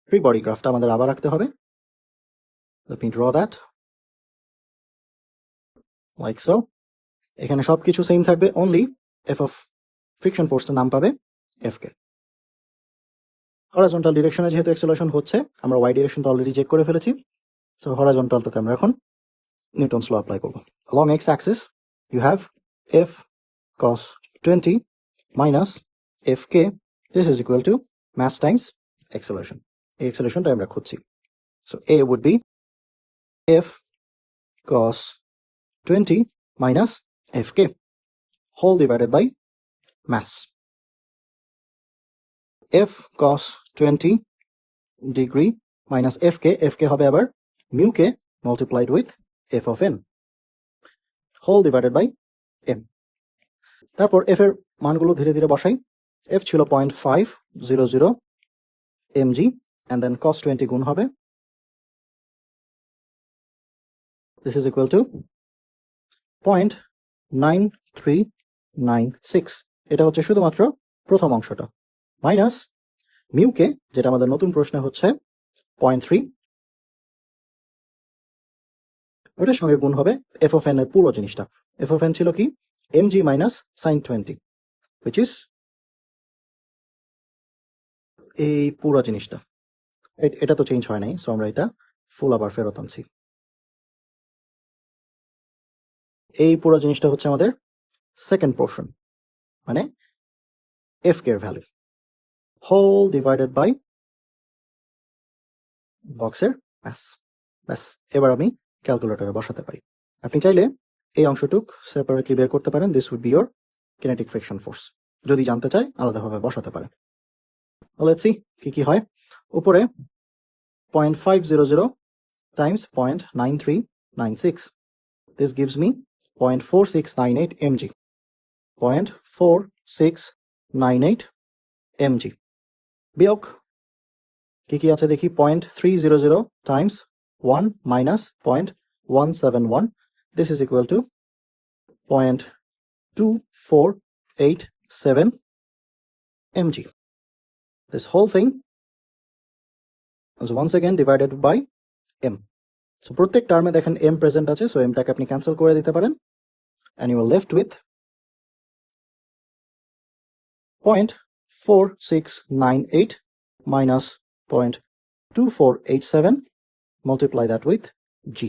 ফ্রি বডি গ্রাফটা আমাদের আবার রাখতে হবে। Let me draw that like so. এখানে সবকিছু সেম থাকবে, অনলি এফ অফ ফ্রিকশন ফোর্সটা নাম পাবে এফ কে। হরাইজন্টাল ডিরেকশনে যেহেতু এক্সেলারেশন হচ্ছে, আমরা ওয়াই ডিরেকশনটা অলরেডি চেক করে ফেলেছি। সো হরাইজন্টালটাতে আমরা এখন নিউটনস ল অ্যাপ্লাই করব। Along x axis you have F cos 20 minus Fk. This is equal to mass times acceleration. এই acceleration আমরা খুঁজছি। So A would be F cos 20 minus Fk whole divided by mass. F cos 20 degree minus Fk হবে আবার mu k multiplied with F of n whole divided by m. তারপর F এর মানগুলো ধীরে ধীরে বসাই। F ছিল 0.500 mg and then cos 20 গুণ হবে। This is equal to 0.9396. এটা হচ্ছে শুধুমাত্র প্রথম অংশটা, মাইনাস মিউ কে যেটা আমাদের নতুন প্রশ্নে হচ্ছে 0.3, ওটার সঙ্গে গুণ হবে এফ অফ এন এর পুরো জিনিসটা। এফ অফ এন ছিল কি mg minus sin 20, which is এই পুরো জিনিসটা। এটা তো চেঞ্জ হয় নাই, সো আমরা এটা ফুল আবার ফেরত আনছি। এই পুরো জিনিসটা হচ্ছে আমাদের সেকেন্ড পোর্শন, মানে এফ কে এর ভ্যালু হোল ডিভাইডেড বাই বক্সের ব্যাস। এবার আমি ক্যালকুলেটরে বসাতে পারি। আপনি চাইলে এই অংশটুক সেপারেটলি বের করতে পারেন। This would be your kinetic friction force. যদি জানতে চাই আলাদাভাবে বসাতে পারেন। লেটস সি কি হয়। উপরে 0.500 times 0.9396. This gives me 0.4698 mg. 0.4698 mg. বিয়োগ কি আছে দেখি, 0.300 times 1 minus 0.171. This is equal to 0.2487 mg. This whole thing is once again divided by m. So প্রত্যেক টার্মে দেখেন m প্রেজেন্ট আছে, সো mটাকে আপনি ক্যান্সেল করে দিতে পারেন and you are left with 0.4698 minus 0.2487. Multiply that with g.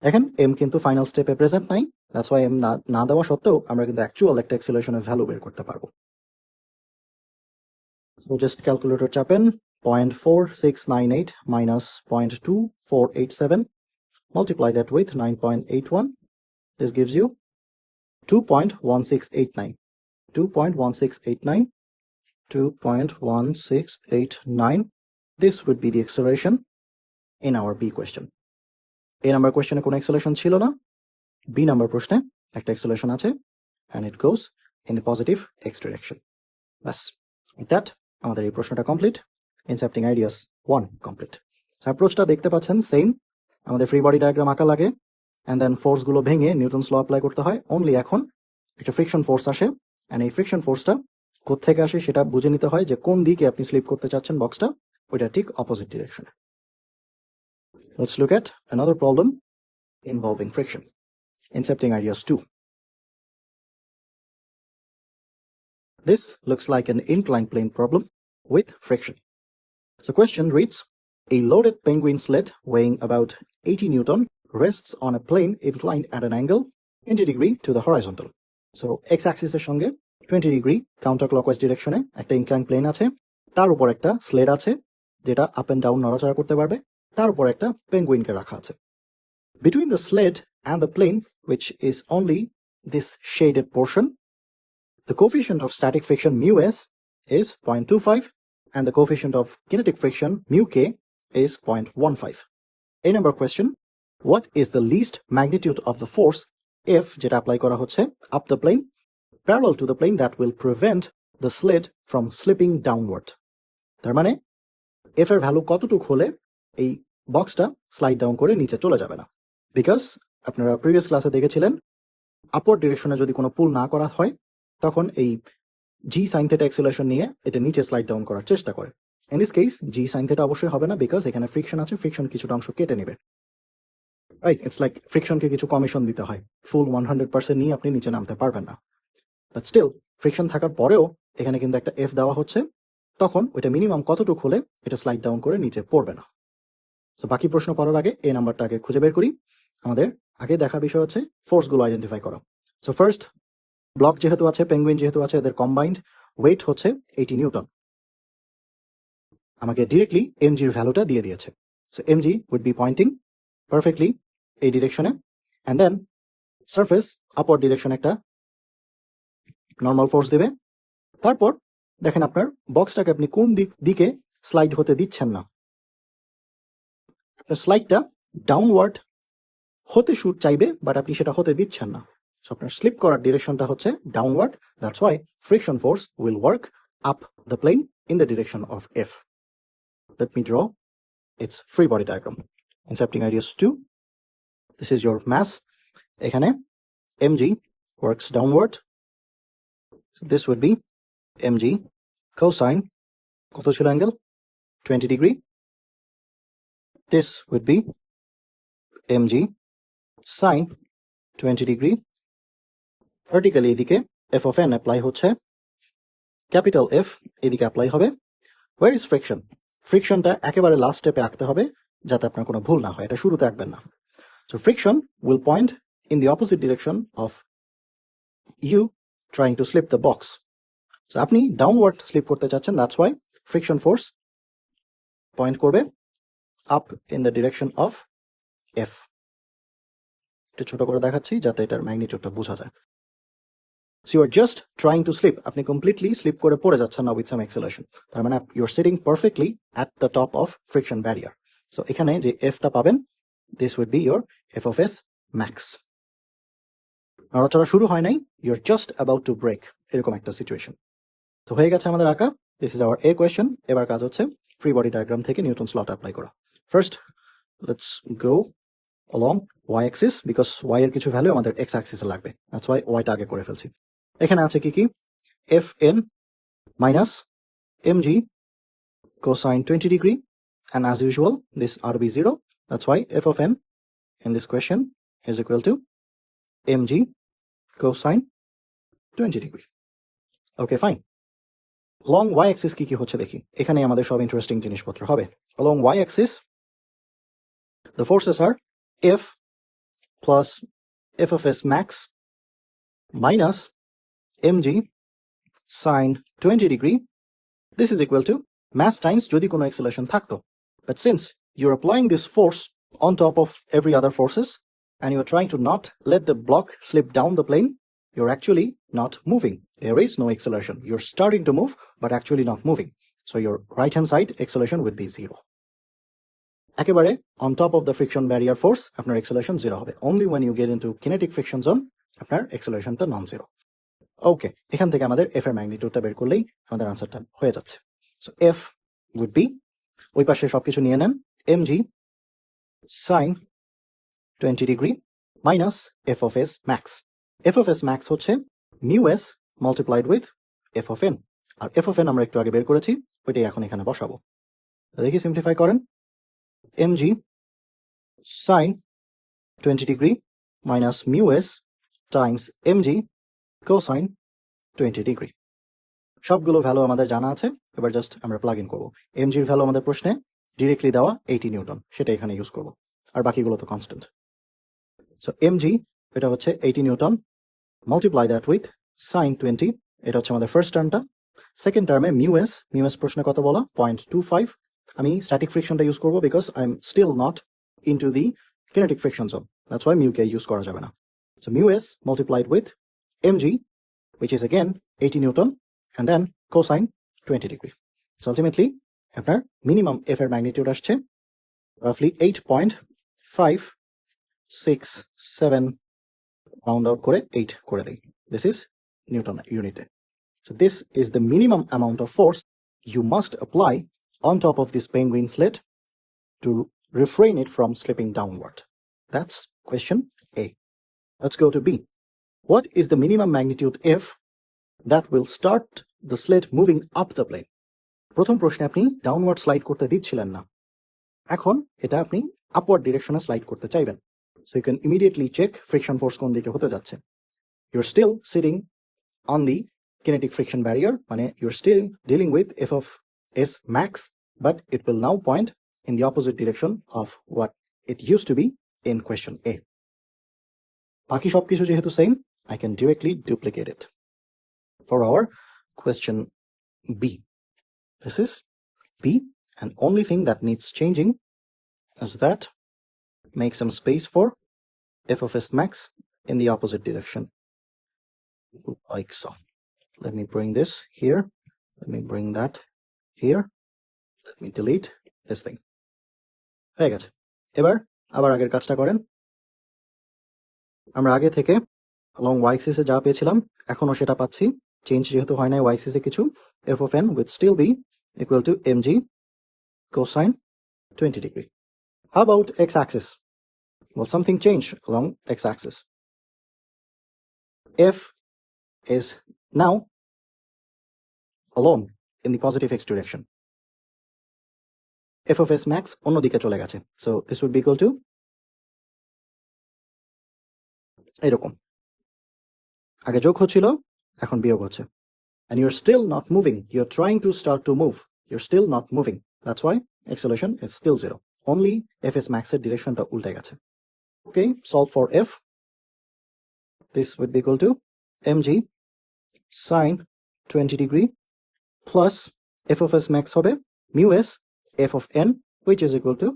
দেখেন m কিন্তু ফাইনাল স্টেপে প্রেজেন্ট নাই, দ্যাটস ওয়াই m না দেওয়া সত্ত্বেও আমরা কিন্তু অ্যাকচুয়াল একটা অ্যাক্সিলারেশনের ভ্যালু বের করতে পারবো। সো জাস্ট ক্যালকুলেটর চাপেন 0.4698 minus 0.2487. Multiply that with 9.81. This gives you 2.1689. 2.1689. 2.1689. This would be the acceleration in our B question. A number question কোনো acceleration ছিল না, B number প্রশ্নে একটা acceleration আছে and it goes in the positive x direction. Bus, with that আমাদের এই প্রশ্নটা complete. Incepting ideas 1 complete. অ্যাপ্রোচটা দেখতে পাচ্ছেন সেম, আমাদের ফ্রি বডি ডায়াগ্রাম আঁকা লাগে অ্যান্ড দেন ফোর্সগুলো ভেঙে নিউটনস ল অ্যাপ্লাই করতে হয়। অনলি এখন একটা ফ্রিকশন ফোর্স আসে অ্যান্ড এই ফ্রিকশন ফোর্সটা কোত্থেকে আসে সেটা বুঝে নিতে হয় যে কোন দিকে আপনি স্লিপ করতে চাচ্ছেন বক্সটা, ওইটা ঠিক opposite ডিরেকশনে। Let's look at another problem involving friction. Incepting ideas 2. This looks like an inclined plane problem with friction. So question reads, a loaded penguin sled weighing about 80 Newton rests on a plane inclined at an angle 20 degree to the horizontal. So x-axis এর সঙ্গে 20 degree counterclockwise direction-এ একটা inclined plane আছে, তার উপর একটা sled আছে যেটা up and down নড়াচড়া করতে পারবে, তার উপর একটা penguin-কে রাখা আছে. Between the sled and the plane, which is only this shaded portion, the coefficient of static friction mu s is 0.25 and the coefficient of kinetic friction mu k is 0.15. A number question, what is the least magnitude of the force F যেটা apply করা হচ্ছে up the plane parallel to the plane that will prevent the sled from slipping downward? তার মানে F এর value কতটুকু হলে এই বক্সটা স্লাইড ডাউন করে নিচে চলে যাবে না? বিকজ আপনারা প্রিভিয়াস ক্লাসে দেখেছিলেন আপওয়ার্ড ডিরেকশনে যদি কোনো পুল না করা হয় তখন এই জি সাইন থিটা অ্যাক্সিলারেশন নিয়ে এটা নিচে স্লাইড ডাউন করার চেষ্টা করে. In this case G sine theta অবশ্যই হবে না বিকজ এখানে ফ্রিকশন আছে, ফ্রিকশন কিছুটা অংশ কেটে নেবে, রাইট? ইটস লাইক ফ্রিকশনকে কিছু কমিশন দিতে হয়, ফুল 100% নিয়ে আপনি নিচে নামতে পারবেন না. বাট স্টিল ফ্রিকশন থাকার পরেও এখানে কিন্তু একটা এফ দেওয়া হচ্ছে, তখন ওইটা মিনিমাম কতটুকু হলে এটা স্লাইড ডাউন করে নিচে পড়বে না. সো বাকি প্রশ্ন পড়ার আগে এই নাম্বারটা আগে খুঁজে বের করি. আমাদের আগে দেখার বিষয় হচ্ছে ফোর্সগুলো আইডেন্টিফাই করা. সো ফার্স্ট, ব্লক যেহেতু আছে, পেঙ্গুইন যেহেতু আছে, এদের কম্বাইন্ড ওয়েট হচ্ছে 80 নিউটন. আমাকে ডিরেক্টলি এমজির ভ্যালুটা দিয়ে দিয়েছে. So MG would be pointing perfectly এই ডিরেকশনে, and then surface upward direction একটা নর্মাল ফোর্স দেবে. তারপর দেখেন আপনার বক্সটাকে আপনি কোন দিকে স্লাইড হতে দিচ্ছেন না, আপনার স্লাইডটা ডাউনওয়ার্ড হতে চাইবে বাট আপনি সেটা হতে দিচ্ছেন না. সো আপনার স্লিপ করার ডিরেকশনটা হচ্ছে downward. That's why friction force will work up the plane in the direction of F. Let me draw its free body diagram. Incepting ideas 2. This is your mass. এখানে mg works downward. So this would be mg cosine কত ছিল angle? 20 degree. This would be mg sine 20 degree. Vertically এদিকে f of n apply হচ্ছে, capital F এদিকে apply হবে. Where is friction? ফ্রিকশনটা একেবারে last স্টেপে আঁকতে হবে যাতে আপনার কোনো ভুল না হয়, এটা শুরুতে আঁকবেন না. So friction will point in the opposite direction of you trying to slip the box. So আপনি ডাউনওয়ার্ড স্লিপ করতে চাচ্ছেন, that's why friction force point করবে up in the direction of F. একটু ছোট করে দেখাচ্ছি যাতে এটার ম্যাগনিটিউডটা বোঝা যায়. So you are just trying to slip. আপনি completely slip করে পড়ে যাচ্ছেন না with some acceleration. তার মানে you are sitting perfectly at the top of friction barrier. So এখানে যে f টা পাবেন, this would be your f of s max. নড়াচড়া শুরু হয় নাই, you are just about to break, এরকম একটা সিচুয়েশন. তো হয়ে গেছে আমাদের আঁকা. This is our A question. এবার কাজ হচ্ছে ফ্রি বডি ডায়াগ্রাম থেকে নিউটনস লটা অ্যাপ্লাই করা. First, let's go along y axis because y এর কিছু ভ্যালু আমাদের x axis এ লাগবে. That's why y টা আগে করে ফেলছি. এখানে আছে কি fn minus mg cosine 20 degree, and as usual this r be 0. That's why f of n in this question is equal to mg cosine 20 degree. Okay, fine. Along y axis কি হচ্ছে দেখি. এখানে আমাদের সব ইন্টারেস্টিং জিনিসপত্র হবে. Along y axis the forces are F plus f of s max minus mg sine 20 degree. This is equal to mass times যদি কোনো acceleration থাকতো. But since you're applying this force on top of every other forces and you're trying to not let the block slip down the plane, you're actually not moving. There is no acceleration. You're starting to move but actually not moving. So your right hand side acceleration would be 0. একেবারে on top of the friction barrier force আপনার acceleration 0 হবে. Only when you get into kinetic friction zone আপনার acceleration টা non-zero. ওকে, এখান থেকে আমাদের f এর ম্যাগনিটিউডটা বের করলেই আমাদের আনসারটা হয়ে যাচ্ছে. সো f would be, ওই পাশে সবকিছু নিয়ে নেন, mg sin 20 degree minus f of s max. f of s max হচ্ছে mu s multiplied with f of n, আর f of n আমরা একটু আগে বের করেছি, ওইটাই এখন এখানে বসাবো. দেখি সিম্পলিফাই করেন. mg sin 20 degree minus mu s times mg cosine 20 degree. সবগুলো ভ্যালু আমাদের জানা আছে, এবার জাস্ট আমরা প্লাগ ইন করবো। এমজির ভ্যালু আমাদের প্রশ্নে ডিরেক্টলি দেওয়া 80 নিউটন, সেটা এখানে ইউজ করবো, আর বাকিগুলো তো কনস্ট্যান্ট। সো এমজি এটা হচ্ছে 80 newton, multiply that with sine 20, এটা হচ্ছে আমাদের ফার্স্ট টার্মটা। সেকেন্ড টার্মে মিউএস প্রশ্নে কত বলা, 0.25। আমি স্ট্যাটিক ফ্রিকশনটা ইউজ করবো because I am still not into the kinetic friction zone, that's why মিউকে ইউজ করা যাবে না। So mu S multiplied with MG which is again 80 Newton, and then cosine 20 degree. So ultimately, আপনার minimum F এর magnitude আসছে roughly 8.567, round out করে 8 করে দেই. This is Newton unit. So this is the minimum amount of force you must apply on top of this penguin slit to refrain it from slipping downward. That's question A. Let's go to B. What is the minimum magnitude F that will start the slit moving up the plane? প্রথম প্রশ্নে আপনি downward slide করতে দিচ্ছিলেন না, এখন এটা আপনি upward ডিরেকশনে slide করতে চাইবেন। So you can immediately check friction force কোন দিকে হতে যাচ্ছে। You are still sitting on the kinetic friction barrier, মানে you are still dealing with F of S max, but it will now point in the opposite direction of what it use to be in question A. বাকি সবকিছু যেহেতু সেম, I can directly duplicate it for our question B. This is B, and only thing that needs changing is that make some space for f of s max in the opposite direction, like so. Let me bring this here, let me bring that here, let me delete this thing. হয়ে গেছে। এবার আবার আগের কাজটা করেন। আমরা আগে থেকে along y axis এ যা পেয়েছিলাম এখনো সেটা পাচ্ছি, চেঞ্জ যেহেতু হয় নাই y axis এ কিছু, f of n would still be equal to mg cosine 20 degree. How about x-axis? Well, something changed along x-axis. F is now alone in the positive x direction. F of s max অন্যদিকে চলে গেছে, so this would be equal to এরকম, আগে যোগ হচ্ছিল এখন বিয়োগ হচ্ছে, and you're still not moving, you're trying to start to move, you're still not moving, that's why acceleration is still 0, only fs max এর ডিরেকশনটা উল্টে গেছে। Okay, solve for f. This would be equal to mg sine 20 degree plus f of s max হবে mu s f of n, which is equal to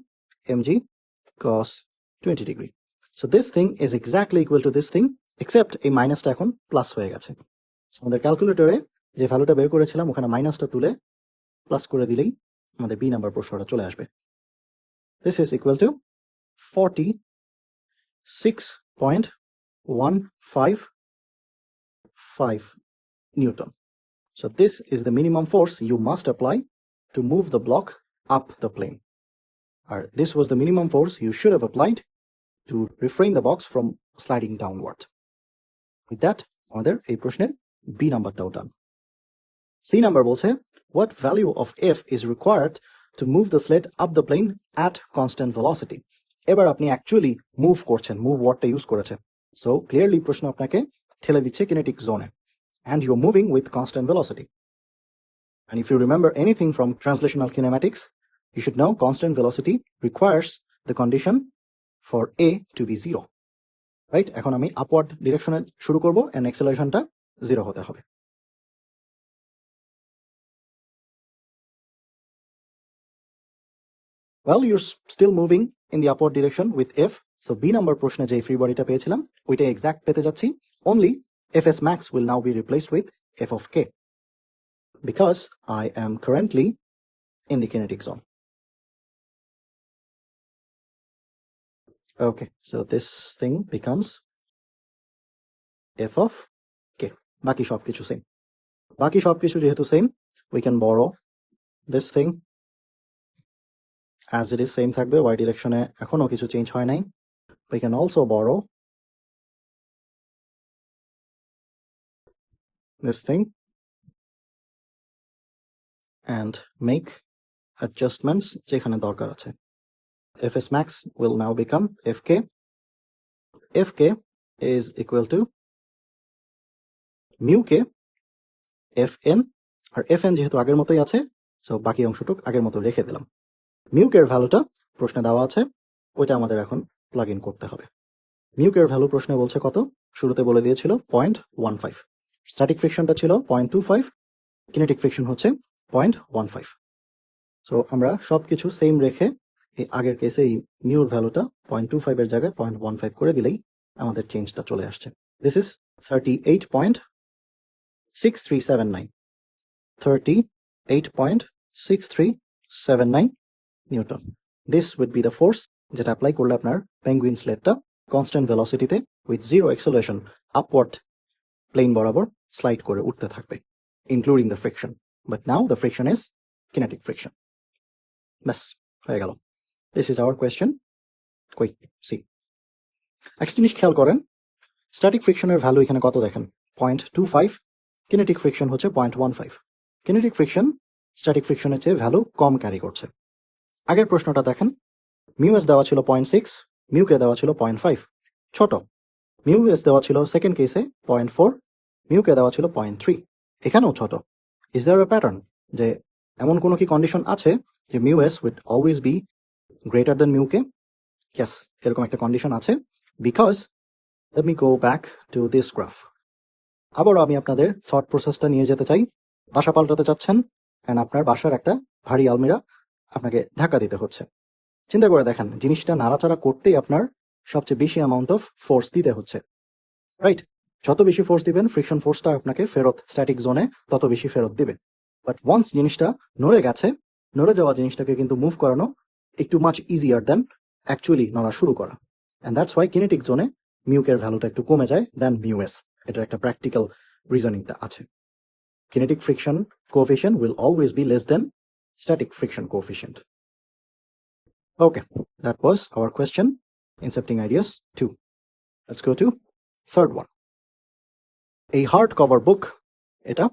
mg cos 20 degree. So this thing is exactly equal to this thing, except এই মাইনাসটা এখন plus হয়ে গেছে। আমাদের ক্যালকুলেটরে যে ভ্যালুটা বের করেছিলাম ওখানে মাইনাসটা তুলে প্লাস করে দিলেই আমাদের বি নাম্বার প্রশ্নটা চলে আসবে। This is equal to 46.155 Newton. So this is the minimum force you must apply to move the block up the plane. This was the minimum force you should have applied to refrain the box from sliding downward. With that, আমাদের এই প্রশ্নের B নাম্বারটাও ডান। C number বলছে, what value of F is required to move the slit up the plane at constant velocity? এবার আপনি actually move করছেন, move ওয়ার্ডটা use করেছে, so clearly প্রশ্ন আপনাকে ঠেলে দিচ্ছে কিনেটিক জোনে, and you're moving with constant velocity. And if you remember anything from translational kinematics, you should know constant velocity requires the condition for a to be 0. Right? এখন আমি upward ডিরেকশনে শুরু করব and অ্যাক্সেলারেশনটা 0 হতে হবে। Well, you're still moving in the upward direction with f, so B number প্রশ্নে যে free বডিটা পেয়েছিলাম ওইটা এক্সাক্ট পেতে যাচ্ছি, only fs max will now be replaced with f of k because I am currently in the kinetic zone. Okay, so this thing becomes f of k. বাকি সবকিছু same, বাকি সবকিছু যেহেতু same, we can borrow this thing as it is, same থাকবে, y direction-এ এখনো কিছু change হয় নাই। We can also borrow this thing and make adjustments যেখানে দরকার আছে। fs max will now become fk. Fk is equal to mu k fn R Fn যেহেতু আগের মতোই আছে, সো বাকি অংশটুক আগের মতো রেখে দিলাম। মিউকের ভ্যালুটা প্রশ্নে দেওয়া আছে, ওইটা আমাদের এখন প্লাগ ইন করতে হবে। মিউকের ভ্যালু প্রশ্নে বলছে কত, শুরুতে বলে দিয়েছিল 0.15, স্ট্যাটিক ফ্রিকশনটা ছিল 0.25, কিনেটিক ফ্রিকশন হচ্ছে 0.15। সো আমরা সবকিছু সেম রেখে এই আগের কেসে এই মিউর ভ্যালুটা 0.25 এর জায়গায় 0.15 করে দিলেই আমাদের চেঞ্জটা চলে আসছে। This is 38.6379, 38.6379 newton. This would be the force যেটা অ্যাপ্লাই করলে আপনার পেঙ্গুইন স্লেটটা কনস্ট্যান্ট ভেলোসিটিতে with zero acceleration upward plane বরাবর স্লাইড করে উঠতে থাকবে, including the friction. But now the friction is kinetic friction. ব্যাস হয়ে গেল। This is our question. Quick see. একটা জিনিস খেয়াল করেন, স্ট্যাটিক ফ্রিকশনের ভ্যালু এখানে কত দেখেন, 0.25, কিনেটিক ফ্রিকশন হচ্ছে 0.15। কিনেটিক ফ্রিকশন স্ট্যাটিক ফ্রিকশনের চেয়ে ভ্যালু কম ক্যারি করছে। আগের প্রশ্নটা দেখেন, মিউ এস দেওয়া ছিল 0.6, মিউকে দেওয়া ছিল 0.5, ছোট। মিউ এস দেওয়া ছিল সেকেন্ড কেসে 0.4, মিউকে দেওয়া ছিল 0.3, এখানেও ছোট। ইজ দেয়ার এ প্যাটার্ন, যে এমন কোনো কি কন্ডিশন আছে যে mu S would always be greater than মিউকে? ইয়েস, এরকম একটা কন্ডিশন আছে, because let me go back to this graph. আবারও আমি আপনাদের থট প্রসেসটা নিয়ে যেতে চাই। বাসা পাল্টাতে চাচ্ছেন, অ্যান্ড আপনার বাসার একটা ভারী আলমিরা আপনাকে ধাক্কা দিতে হচ্ছে। চিন্তা করে দেখেন, জিনিসটা নাড়াচাড়া করতেই আপনার সবচেয়ে বেশি অ্যামাউন্ট অফ ফোর্স দিতে হচ্ছে, রাইট? যত বেশি ফোর্স দিবেন, ফ্রিকশন ফোর্সটা আপনাকে ফেরত স্ট্যাটিক জোনে তত বেশি ফেরত দিবে। বাট ওয়ান্স জিনিসটা নড়ে গেছে, নড়ে যাওয়া জিনিসটাকে কিন্তু মুভ করানো একটু মাচ ইজিয়ার দেন অ্যাকচুয়ালি নড়া শুরু করা। অ্যান্ড দ্যাটস ওয়াই কিনেটিক জোনে মিউকের ভ্যালুটা একটু কমে যায় দেন মিউএস। এটার একটা প্র্যাকটিক্যাল রিজনিংটা আছে। Kinetic friction coefficient will always be less than static friction coefficient. Okay, that was our question, Incepting Ideas 2. Let's go to third one. A hardcover book, eta,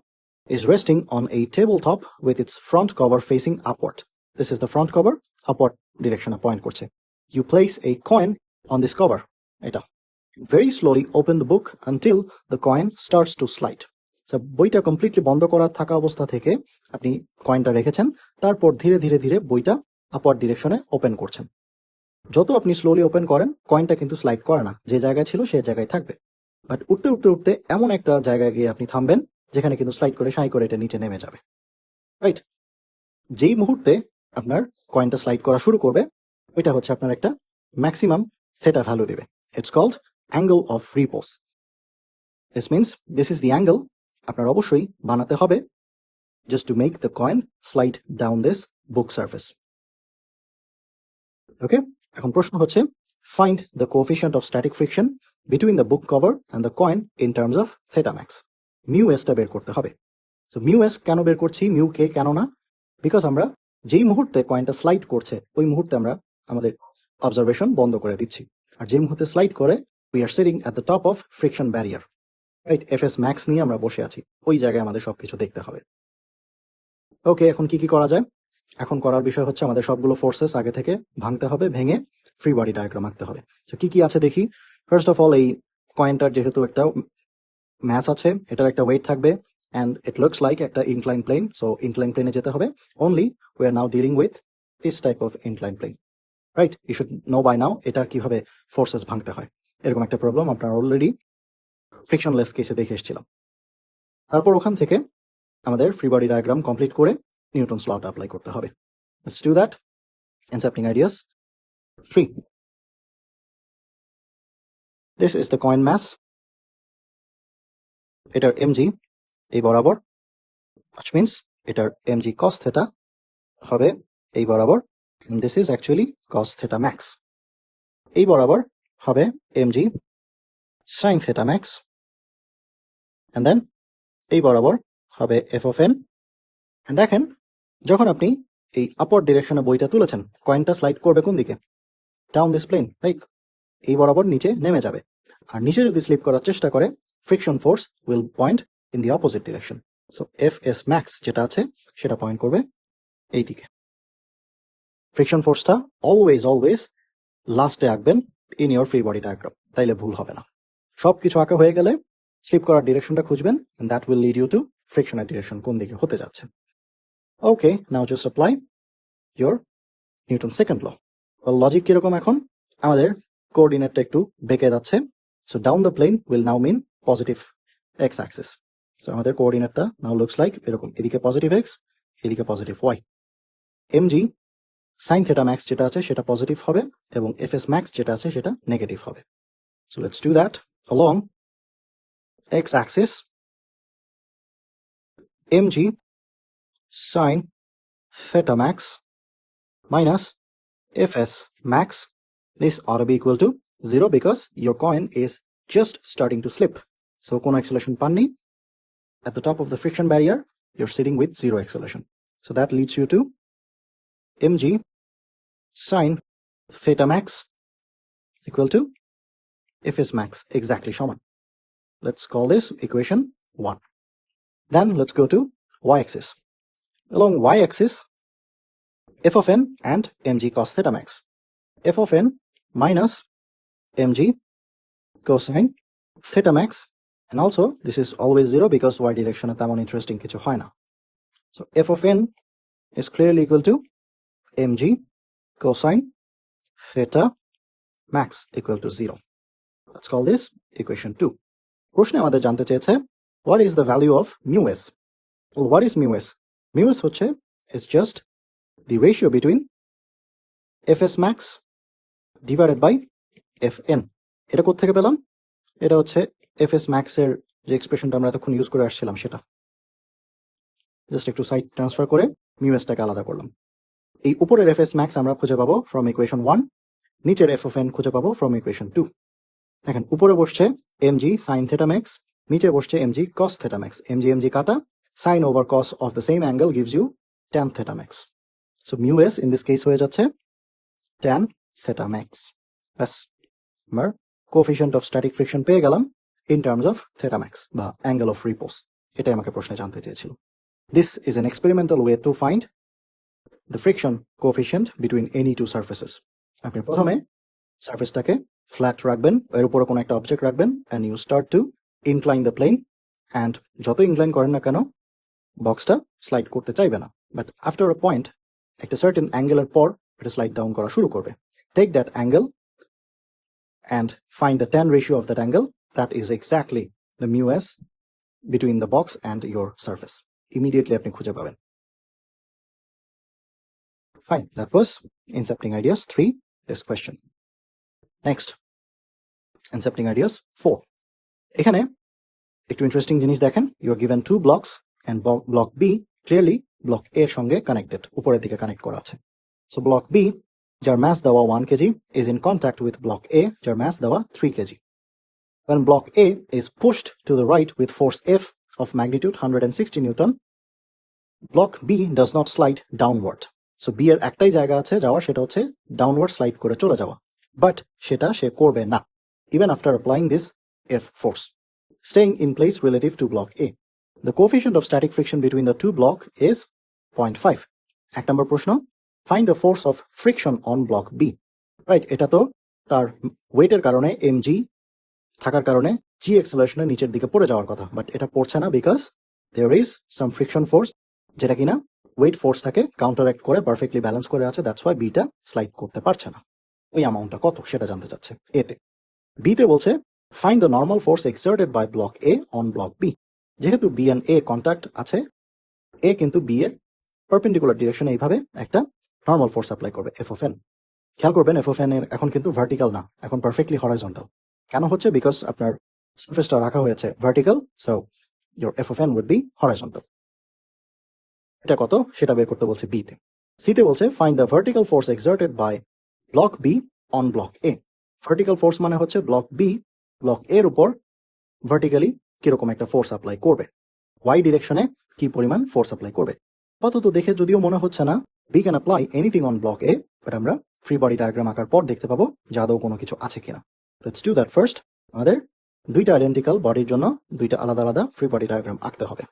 is resting on a tabletop with its front cover facing upward. This is the front cover, upward direction point korche. You place a coin on this cover, eta. Very slowly open the book until the coin starts to slide. বইটা completely বন্ধ করা থাকা অবস্থা থেকে আপনি কয়েনটা রেখেছেন, তারপর ধীরে ধীরে ধীরে বইটা আপওয়ার্ড ডিরেকশনে ওপেন করছেন। যত আপনি স্লোলি ওপেন করেন, কয়েনটা কিন্তু স্লাইড করে না, যে জায়গায় ছিল সেই জায়গায় থাকবে। বাট উঠতে উঠতে উঠতে এমন একটা জায়গায় গিয়ে আপনি থামবেন যেখানে কিন্তু স্লাইড করে সাই করে এটা নিচে নেমে যাবে, রাইট? যেই মুহূর্তে আপনার কয়েনটা স্লাইড করা শুরু করবে, ওইটা হচ্ছে আপনার একটা ম্যাক্সিমাম থেটা ভ্যালু দেবে। It's called angle of repose. This means this is the angle আপনার অবশ্যই বানাতে হবে just to make the coin slide down this book surface. Okay, এখন প্রশ্ন হচ্ছে find the coefficient of static friction between the book cover and the coin in terms of theta max. mu s টা বের করতে হবে। So mu s কেন বের করছি, mu k কেন না? বিকজ আমরা যেই মুহূর্তে কয়েনটা স্লাইড করছে ওই মুহূর্তে আমরা আমাদের অবজারভেশন বন্ধ করে দিচ্ছি, আর যে মুহূর্তে স্লাইড করে we are sitting at the top of friction barrier, right? fs max নিয়ে আমরা বসে আছি, ওই জায়গায় আমাদের সবকিছু দেখতে হবে। ওকে, এখন কি কি করা যায়? এখন করার বিষয় হচ্ছে আমাদের সবগুলো ফোর্সেস আগে থেকে ভাঙতে হবে, ভেঙে ফ্রি বডি ডায়াগ্রাম আঁকতে হবে। তো কি কি আছে দেখি। ফার্স্ট অফ অল, এই কয়েনটার যেহেতু একটা ম্যাস আছে, এটার একটা ওয়েট থাকবে, অ্যান্ড ইট লুকস লাইক একটা ইনক্লাইন প্লেন। সো ইনক্লাইন প্লেনে যেতে হবে। Only we are now dealing with this type of incline plane, right? You should know by now এটার কিভাবে ফোর্সেস ভাঙতে হয়। এরকম একটা প্রবলেম আপনার অলরেডি ফ্রিকশনলেস কেসে দেখে এসেছিলাম। তারপর ওখান থেকে আমাদের ফ্রি বডি ডায়াগ্রাম কমপ্লিট করে নিউটনস লটা অ্যাপ্লাই করতে হবে। Let's do that. Incepting Ideas 3. This is the coin mass. এটার mg এই বরাবর, which means এটার mg cos theta হবে এই বরাবর, and this is actually cos theta max. এই বরাবর হবে mg sin theta max, and then এই বরাবর হবে f of n. and দেখেন, যখন আপনি এই আপওয়ার্ড ডিরেকশনে বইটা তুলেছেন, কয়েনটা স্লাইড করবে কোন দিকে? ডাউন দিস প্লেন, লাইক এই বরাবর নিচে নেমে যাবে। আর নিচে যদি স্লিপ করার চেষ্টা করে, friction force will point in the opposite direction. So F S max যেটা আছে সেটা পয়েন্ট করবে এই দিকে। ফ্রিকশন ফোর্সটা অলওয়েজ অলওয়েজ লাস্টে আঁকবেন in your free body diagram, তাইলে ভুল হবে না। সবকিছু আঁকা হয়ে গেলে স্লিপ করার ডিরেকশনটা খুঁজবেন, and that will lead you to ফ্রিকশনের ডিরেকশন কোন দিকে হতে যাচ্ছে। Okay, now just apply your Newton second law. Logic কিরকম এখন? আমাদের কোঅর্ডিনেটটা একটু বেঁকে যাচ্ছে, so down the plane will now mean positive X axis. So আমাদের কোঅর্ডিনেটটা নাও লুকস লাইক এরকম, এদিকে পজিটিভ এক্স, এদিকে positive Y. MG sine theta max যেটা আছে সেটা পজিটিভ হবে এবং এফএস ম্যাক্স যেটা আছে সেটা নেগেটিভ হবে। So let's do that. along x axis mg sine theta max minus fs max, this ought to be equal to 0 because your coin is just starting to slip. So কোনো acceleration পাননি, at the top of the friction barrier you're sitting with 0 acceleration. So that leads you to mg sine theta max equal to fs max, exactly সমান. Let's call this equation 1. Then let's go to y-axis. Along y-axis, f of n and mg cos theta max. f of n minus mg cosine theta max, and also this is always 0 because y direction তেমন interesting কিছু হয় না. So f of n is clearly equal to mg cosine theta max equal to 0. Let's call this equation 2. প্রশ্নে আমাদের জানতে চেয়েছে what is the value of mu s? Well, what is mu s? Mu s হচ্ছে is just the ratio between fs max divided by fn. এটা কোথা থেকে পেলাম? এটা হচ্ছে fs max এর যে এক্সপ্রেশনটা আমরা এতক্ষণ ইউজ করে আসছিলাম সেটা, জাস্ট একটু সাইড ট্রান্সফার করে mu s টাকে আলাদা করলাম। এই উপরের fs max আমরা খুঁজে পাবো ফ্রম ইকুয়েশন 1, নিচের f of n খুঁজে পাবো ফ্রম ইকুয়েশন 2। দেখেন উপরে বসছে mg sin theta max, নিচে বসছে mg cos theta max। mg কাটা, sin over cos of the same angle gives you tan theta max. So mu s in this case হয়ে যাচ্ছে tan theta max. ব্যাস, আমরা coefficient of static friction পেয়ে গেলাম in terms of theta max বা angle of repose। এটাই আমাকে প্রশ্নে জানতে চেয়েছিল। This is an experimental way to find the friction coefficient between any two surfaces. আপনি প্রথমে সারফেসটাকে ফ্ল্যাট রাখবেন, এর উপরে কোনো একটা অবজেক্ট রাখবেন, and you start to incline the plane, and যত ইনক্লাইন করেন না কেন বক্সটা স্লাইড করতে চাইবে না, বাট আফটার আ পয়েন্ট একটা সার্টেন অ্যাঙ্গেলের পর এটা স্লাইড ডাউন করা শুরু করবে। Take that angle and find the tan ratio of that angle. That is exactly the mu s between the box and your surface. Immediately আপনি খুঁজে পাবেন। Fine, that was Incepting Ideas 3, this question. Next, Incepting Ideas 4. এখানে একটু interesting জিনিস দেখেন, you are given two blocks and block B clearly block A এর সঙ্গে connected, উপরের দিকে কানেক্ট করা আছে। So block B যার mass দেওয়া 1 kg is in contact with block A যার mass দেওয়া 3 kg. When block A is pushed to the right with force F of magnitude 160 Newton, block B does not slide downward. So B এর একটাই জায়গা আছে যাওয়ার, সেটা হচ্ছে downward slide করে চলে যাওয়া, বাট সেটা সে করবে না even after applying this F force, staying in place relative to block A. The coefficient of static friction between the two blocks is 0.5. 1 নম্বর প্রশ্ন, find the force of friction on block B. Right, এটা তো তার ওয়েটের কারণে mg থাকার কারণে g অ্যাক্সেলারেশনে নিচের দিকে পড়ে যাওয়ার কথা, বাট এটা পড়ছে না because there is some friction force যেটা কিনা ওয়েট ফোর্সটাকে কাউন্টারঅ্যাক্ট করে পারফেক্টলি ব্যালেন্স করে আছে, দ্যাটস ওয়াই বিটা স্লাইড করতে পারছে না। ওই অ্যামাউন্টটা কত সেটা জানতে চাচ্ছে এতে। বিতে বলছে find the normal force exerted by block A on block B. যেহেতু বি এন্ড এ কন্ট্যাক্ট আছে, এ কিন্তু বি এর পারপেন্ডিকুলার ডিরেকশনে এইভাবে একটা নর্মাল ফোর্স অ্যাপ্লাই করবে এফ অফ এন। খেয়াল করবেন এফ অফ এন এর এখন কিন্তু ভার্টিক্যাল না, এখন পারফেক্টলি হরাইজন্টাল। কেন হচ্ছে? বিকজ আপনার সারফেসটা রাখা হয়েছে vertical, so your F of N would be horizontal. এটা কত সেটা বের করতে বলছে বিতে। সিতে বলছে find the vertical force exerted by block B on block A. Vertical force মানে হচ্ছে ব্লক বি ব্লক এর উপর ভার্টিক্যালি কিরকম একটা ফোর্স অ্যাপ্লাই করবে, ওয়াই ডিরেকশনে কি পরিমাণ ফোর্স অ্যাপ্লাই করবে। আপাতত দেখে যদিও মনে হচ্ছে না B can apply anything on block A, but আমরা ফ্রি বডি ডায়াগ্রাম আঁকার পর দেখতে পাবো যে আদৌ কোনো কিছু আছে কিনা। Let's do that first. আমাদের দুইটা আইডেন্টিক্যাল বডির জন্য দুইটা আলাদা আলাদা ফ্রি বডি ডায়াগ্রাম আঁকতে হবে।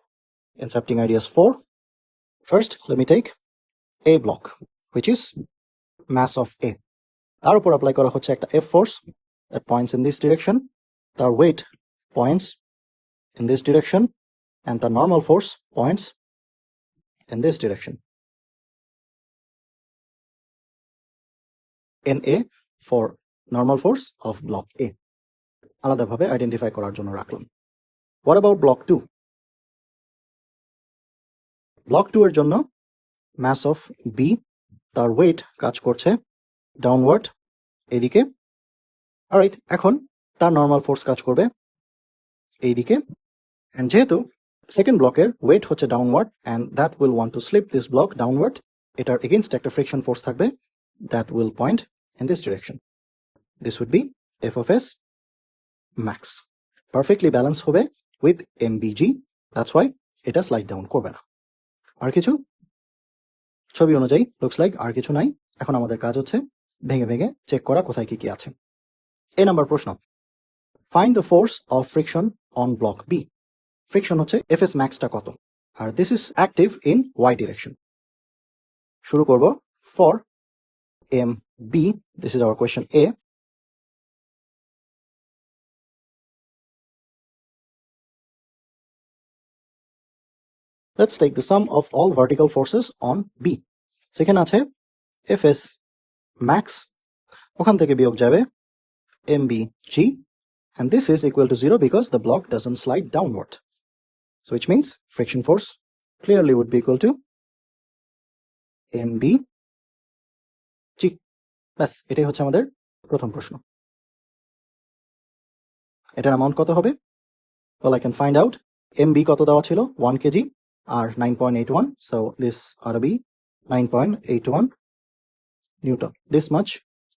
Incepting Ideas 4. First, let me take A block, which is mass of A. তার উপর অ্যাপ্লাই করা হচ্ছে একটা F force that points in this direction. তার weight points in this direction. and the normal force points in this direction. NA for normal force of block A. আলাদাভাবে identify করার জন্য রাখলাম। What about block 2? Block 2 এর জন্য mass of B, তার weight কাজ করছে ডাউনওয়ার্ড এইদিকে। অলরাইট, এখন তার নর্মাল ফোর্স কাজ করবে এইদিকে, অ্যান্ড যেহেতু সেকেন্ড ব্লকের ওয়েট হচ্ছে downward and that will want to slip this block downward, এটার এগেইনস্ট একটা ফ্রিকশন ফোর্স থাকবে that will point in this direction. This would be F of S max. Perfectly balance হবে with MBG, that's why এটা slide down করবে না। আর কিছু ছবি অনুযায়ী লুকস লাইক আর কিছু নাই। এখন আমাদের কাজ হচ্ছে ভেঙে ভেঙে চেক করা কোথায় কি কি আছে। এ নাম্বার প্রশ্ন, find the force of friction on block B. Friction হচ্ছে এফ এস ম্যাক্সটা কত, আর this is active in Y direction. শুরু করব for M B, this is our question A. Let's take the sum of all vertical forces on B. So এখানে আছে Fs max, ওখান থেকে বিয়োগ যাবে mbg, and this is equal to 0 because the block doesn't slide downward. So which means friction force clearly would be equal to mbg. ব্যাস, এটাই হচ্ছে আমাদের প্রথম প্রশ্ন। এটার অ্যামাউন্ট কত হবে? Well, I can find out. mb কত দেওয়া ছিল? 1 kg R 9.81, so this ought to be 9.81 Newton. This much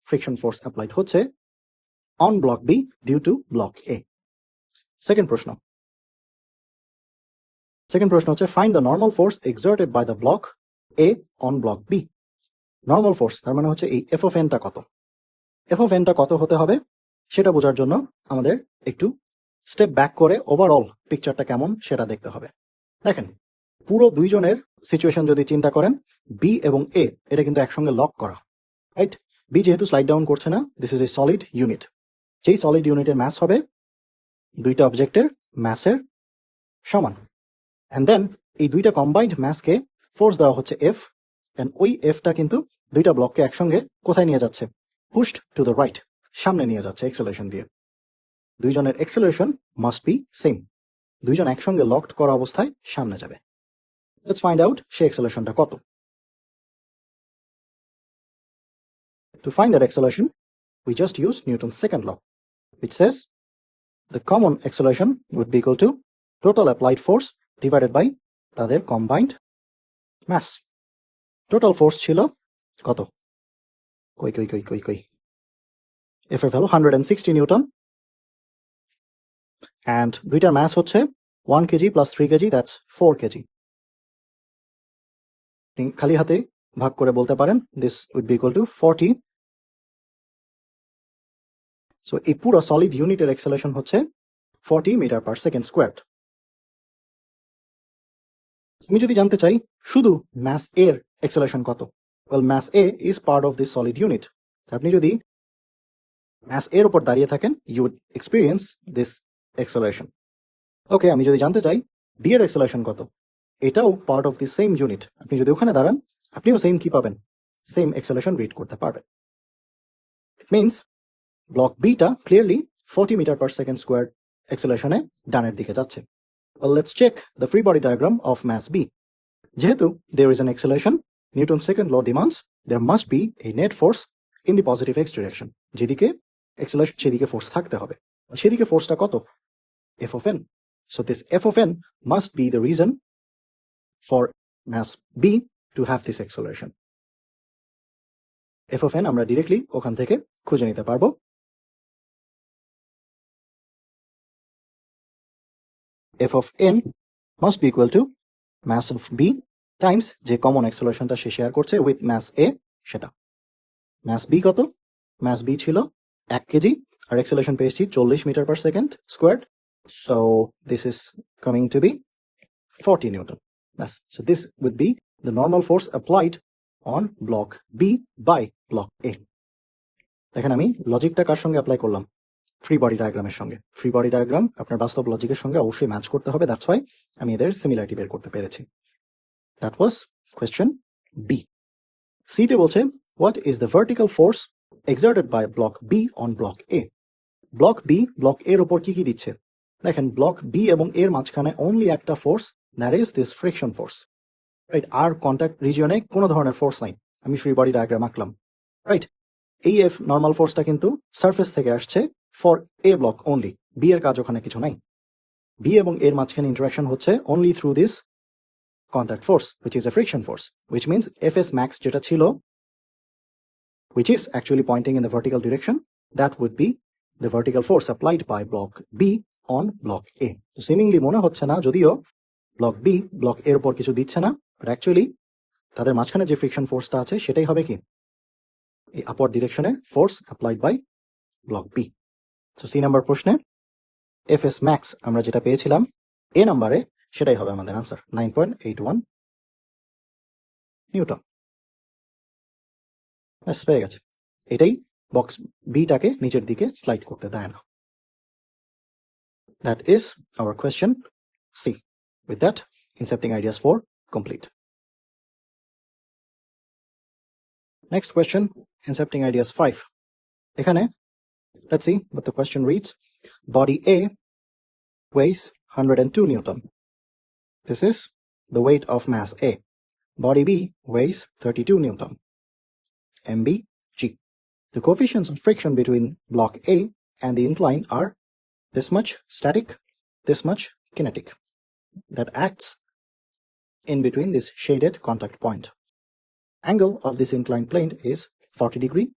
friction force applied হচ্ছে on block B due to block A. Second প্রশ্ন হচ্ছে find the normal force exerted by the block A on block B. Normal force তার মানে হচ্ছে এই f of n টা কত। f of n টা কত হতে হবে সেটা বোঝার জন্য আমাদের একটু স্টেপ ব্যাক করে ওভারঅল পিকচারটা কেমন সেটা দেখতে হবে। দেখেন, পুরো দুইজনের সিচুয়েশন যদি চিন্তা করেন, বি এবং এ এটা কিন্তু একসঙ্গে লক করা, রাইট? বি যেহেতু স্লাইড ডাউন করছে না, this is a solid unit. যেই সলিড ইউনিটের ম্যাস হবে দুইটা অবজেক্টের ম্যাসের সমান, অ্যান্ড দেন এই দুইটা কম্বাইন্ড ম্যাসকে ফোর্স দেওয়া হচ্ছে এফ, অ্যান্ড ওই এফটা কিন্তু দুইটা ব্লককে একসঙ্গে কোথায় নিয়ে যাচ্ছে? পুশড টু দ্য রাইট, সামনে নিয়ে যাচ্ছে এক্সেলারেশন দিয়ে। দুইজনের এক্সেলারেশন মাস্ট বি সেম, দুইজন একসঙ্গে লকড করা অবস্থায় সামনে যাবে। Let's find out সেই অ্যাক্সেলারেশনটা কত। To find that acceleration, we just use Newton's second law, which says the common acceleration would be equal to total applied force divided by তাদের combined mass. Total force ছিল কত? কই F এর value 160 Newton, and দুইটার mass হচ্ছে 1 kg plus 3 kg, that's 4 kg. খালি হাতে ভাগ করে বলতে পারেন this would be equal to 40. So এই পুরো সলিড ইউনিটের অ্যাক্সেলারেশন হচ্ছে 40 মিটার পার সেকেন্ড স্কোয়ার। আমি যদি জানতে চাই শুধু ম্যাস এর অ্যাক্সেলারেশন কত, well mass A is part of this solid unit. আপনি যদি ম্যাস এর উপর দাঁড়িয়ে থাকেন, you would experience this acceleration. Okay, আমি যদি জানতে চাই বি এর অ্যাক্সেলারেশন কত, এটাও part of the same unit. আপনি যদি ওখানে দাঁড়ান, আপনিও সেম কি পাবেন? সেম অ্যাক্সেলারেশন রিড করতে পারবেন। ইট মিনস ব্লক বিটা clearly 40 metre per second square অ্যাক্সেলারেশনে ডানের দিকে যাচ্ছে। Well, let's check the free body diagram of mass B. যেহেতু there is an acceleration, Newton's second law demands there must be a net force in the positive x direction. যেদিকে acceleration সেদিকে force থাকতে হবে। সেদিকে ফোর্সটা কত? F of n. So this F of n must be the reason for mass B to have this acceleration. F of n আমরা directly ওখান থেকে খুঁজে নিতে পারবো। F of n must be equal to mass of B times যে common অ্যাক্সেলারেশনটা সে share করছে with mass A, সেটা। মাস B কত? মাস B ছিল 1 কেজি, আর অ্যাক্সেলারেশন পেয়েছি 40 metre per second squared. So this is coming to be 40 newton. So this would be the normal force applied on block B by block A. দেখেন আমি লজিকটা কার সঙ্গে apply করলাম? Free body ডায়াগ্রামের সঙ্গে। Free body diagram আপনার বাস্তব লজিকের সঙ্গে অবশ্যই ম্যাচ করতে হবে, দ্যাটস ওয়াই আমি এদের সিমিলারিটি বের করতে পেরেছি। That was question B. সিতে বলছে what is the vertical force exerted by block B on block A. Block B block এর ওপর কি কি দিচ্ছে? দেখেন, ব্লক বি এবং এর মাঝখানে অনলি একটা force, that is this friction force, right? আর কন্ট্যাক্ট রিজিয়নে কোনো ধরনের ফোর্স নাই। আমি ফ্রি বডি ডায়াগ্রাম আঁকলাম, রাইট? এই এফ নর্মাল ফোর্সটা কিন্তু সারফেস থেকে আসছে for A block only. B এর কাজ ওখানে কিছু নাই। বি এবং এর মাঝখানে ইন্টারাকশন হচ্ছে only through this contact force, which is a friction force, which means Fs max যেটা ছিল, which is actually pointing in the vertical direction, that would be the vertical force applied by block B on block A. So seemingly মনে হচ্ছে না, যদিও block B block A এর উপর কিছু দিচ্ছে না, but actually তাদের মাঝখানে যে ফ্রিকশন ফোর্সটা আছে সেটাই হবে কি এই আপওয়ার্ড ডিরেকশনে force applied by block B. So C number প্রশ্নে Fs max আমরা যেটা পেয়েছিলাম এ নাম্বারে, সেটাই হবে আমাদের আনসার, 9.81 নিউটন। ব্যাস, পেয়ে গেছে। এটাই বক্স বিটাকে নিচের দিকে স্লাইড করতে দেয় না। That is our question C. With that, Incepting Ideas 4 complete. Next question, Incepting Ideas 5. এখানে let's see what the question reads. Body A weighs 102 Newton. This is the weight of mass A. Body B weighs 32 Newton. MB G. The coefficients of friction between block A and the incline are this much static, this much kinetic, that acts in between this shaded contact point. Angle of this inclined plane is 40 degree.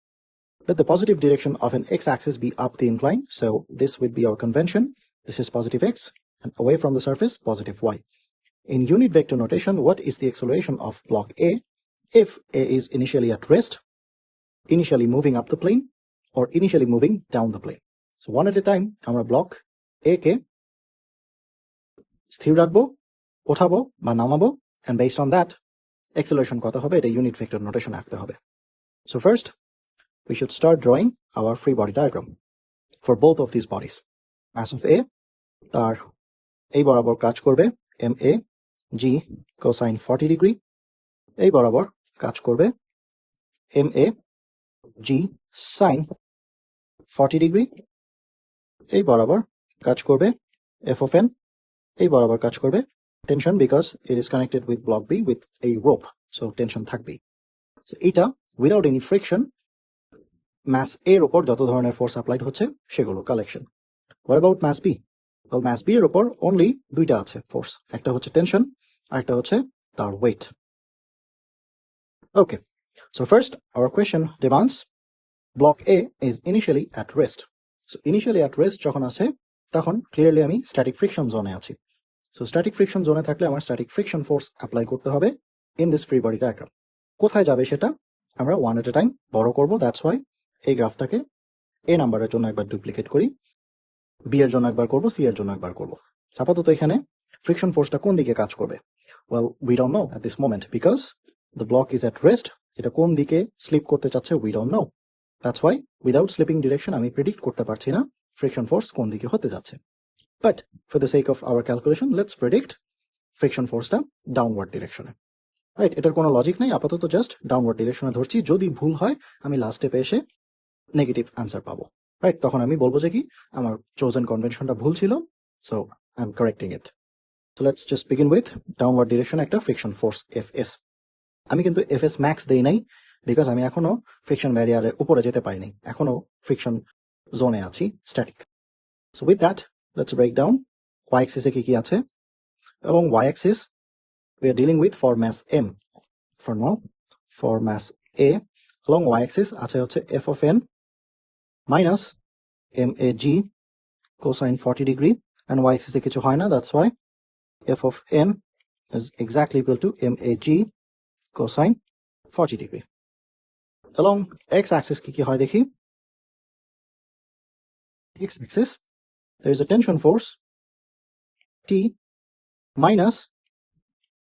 Let the positive direction of an x-axis be up the incline, so this would be our convention. This is positive x, and away from the surface, positive y. In unit vector notation, what is the acceleration of block A if A is initially at rest, initially moving up the plane, or initially moving down the plane? So one at a time, আমরা block A কে স্থির রাখবো, ওঠাবো বা নামাবো, and based on that, acceleration কত হবে এটা unit vector notation আঁকতে হবে. So first, we should start drawing our free body diagram for both of these bodies. Mass of A, তার এই বরাবর কাজ করবে MA G cosine 40 degree, এই বরাবর কাজ করবে MA G sine 40 degree, এই বরাবর কাজ করবে F of n, এই বরাবর কাজ করবে tension because it is connected with block B with a rope, so tension থাকবেই. So এটা without any friction mass A এর উপর যত ধরনের ফোর্স অ্যাপ্লাইড হচ্ছে সেগুলো collection. What about mass B? Well, mass B এর উপর only দুইটা আছে ফোর্স, একটা হচ্ছে টেনশন আর একটা হচ্ছে তার wait. Okay, so first our question demands block A is initially at rest. So initially at rest যখন আছে তখন ক্লিয়ারলি আমি স্ট্যাটিক ফ্রিকশন জোনে আছি. So স্ট্যাটিক ফ্রিকশন জোনে থাকলে আমার স্ট্যাটিক ফ্রিকশন ফোর্স অ্যাপ্লাই করতে হবে in this free body diagram. কোথায় যাবে সেটা আমরা ওয়ান এট এ টাইম বড় করবো, দ্যাটস ওয়াই এই গ্রাফটাকে এ নাম্বারের জন্য একবার ডুপ্লিকেট করি, বি এর জন্য একবার করবো, সি এর জন্য একবার করবো. আপাতত এখানে ফ্রিকশন ফোর্সটা কোন দিকে কাজ করবে? Well, we don't know at this moment because the block is at rest. এটা কোন দিকে স্লিপ করতে চাচ্ছে we don't know, that's why without slipping direction আমি প্রেডিক্ট করতে পারছি না ফ্রিকশন ফোর্স কোন দিকে হতে যাচ্ছে. But for the sake of our calculation let's predict friction ফোর্সটা ডাউনওয়ার্ড ডিরেকশনে, রাইট? এটার কোনো লজিক নেই, আপাতত জাস্ট ডাউনওয়ার্ড ডিরেকশনে ধরছি. যদি ভুল হয় আমি লাস্ট স্টেপে এসে নেগেটিভ আনসার পাবো, রাইট? তখন আমি বলবো যে কি আমার চোজেন কনভেনশনটা ভুল ছিল, so I am correcting it. So let's just begin with downward direction একটা ফ্রিকশন ফোর্স Fs. আমি কিন্তু Fs ম্যাক্স দেই নাই বিকজ আমি এখনো ফ্রিকশন ব্যারিয়ারের উপরে যেতে পারিনি, এখনো ফ্রিকশন জোনে আছি, static. So with that let's break down y অ্যাক্সিসে কি কি আছে. এবং y axis we are dealing with for mass M for now. For mass A along y axis আছে হচ্ছে f of n minus mag cosine 40 degree, and y axis এ কিছু হয় না, that's why f of n is exactly equal to mag cosine 40 degree. Along x axis কি কি হয় দেখি. X axis there is a tension force T minus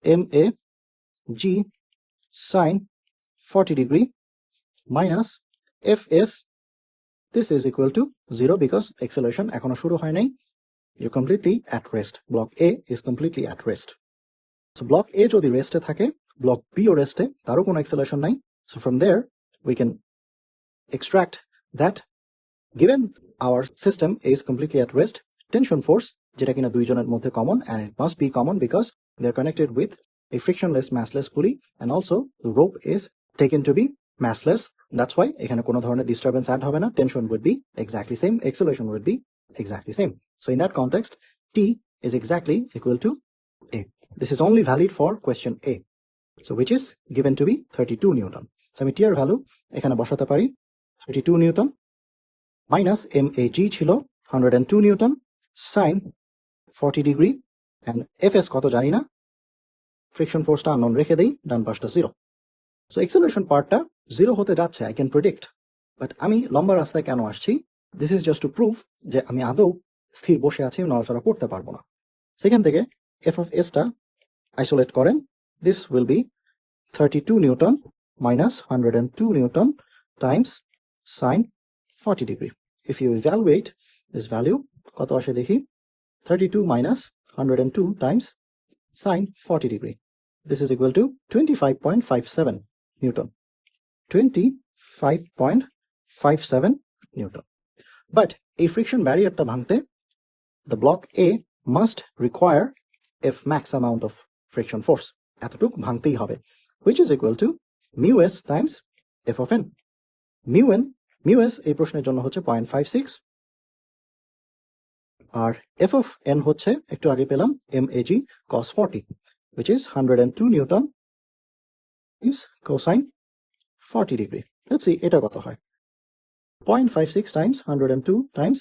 mag sine 40 degree minus Fs, this is equal to 0 because acceleration এখনো শুরু হয় নাই. You're completely at rest. Block A is completely at rest. So block A যদি রেস্টে থাকে, block B ও রেস্টে, তারও কোনো acceleration নাই. So from there we can extract that given our system is completely at rest, tension force যেটা কিনা দুইজনের মধ্যে common, and it must be common because they are connected with a frictionless massless pulley, and also the rope is taken to be massless. That's why এখানে কোনো ধরনের disturbance add হবে না. Tension would be exactly same, acceleration would be exactly same. So in that context, T is exactly equal to A. This is only valid for question A. So which is given to be 32 Newton. So আমি T এর value এখানে বসাতে পারি 32 Newton minus MAG ছিল 102 Newton sin 40 degree, and FS কত জানি না, friction ফোর্সটা unknown রেখে দেই, ডান পাশটা 0. সো এক্সেলারেশন পার্টটা 0 হতে যাচ্ছে, আই ক্যান প্রেডিক্ট, বাট আমি লম্বা রাস্তায় কেন আসছি, this is just to prove যে আমি আদৌ স্থির বসে আছি, নড়াচড়া করতে পারবো না. সেখান থেকে এফ অফ এসটা আইসোলেট করেন, this will be 32 Newton minus 102 Newton times sin 40 degree. If you evaluate this value, কত আসে দেখি, 32 minus 102 times sin 40 degree. This is equal to 25.57 Newton. 25.57 Newton. But a friction barrier টা ভাঙতে, the block A must require F max amount of friction force. এতটুক ভাঙতেই হবে, which is equal to mu s times f of n. mu s এই প্রশ্নের জন্য হচ্ছে 0.56, আর f of n হচ্ছে একটু আগে পেলাম mag cos 40, which is 102 Newton is cosine 40 degree. Let's see এটা কত হয়, 0.56 times 102 times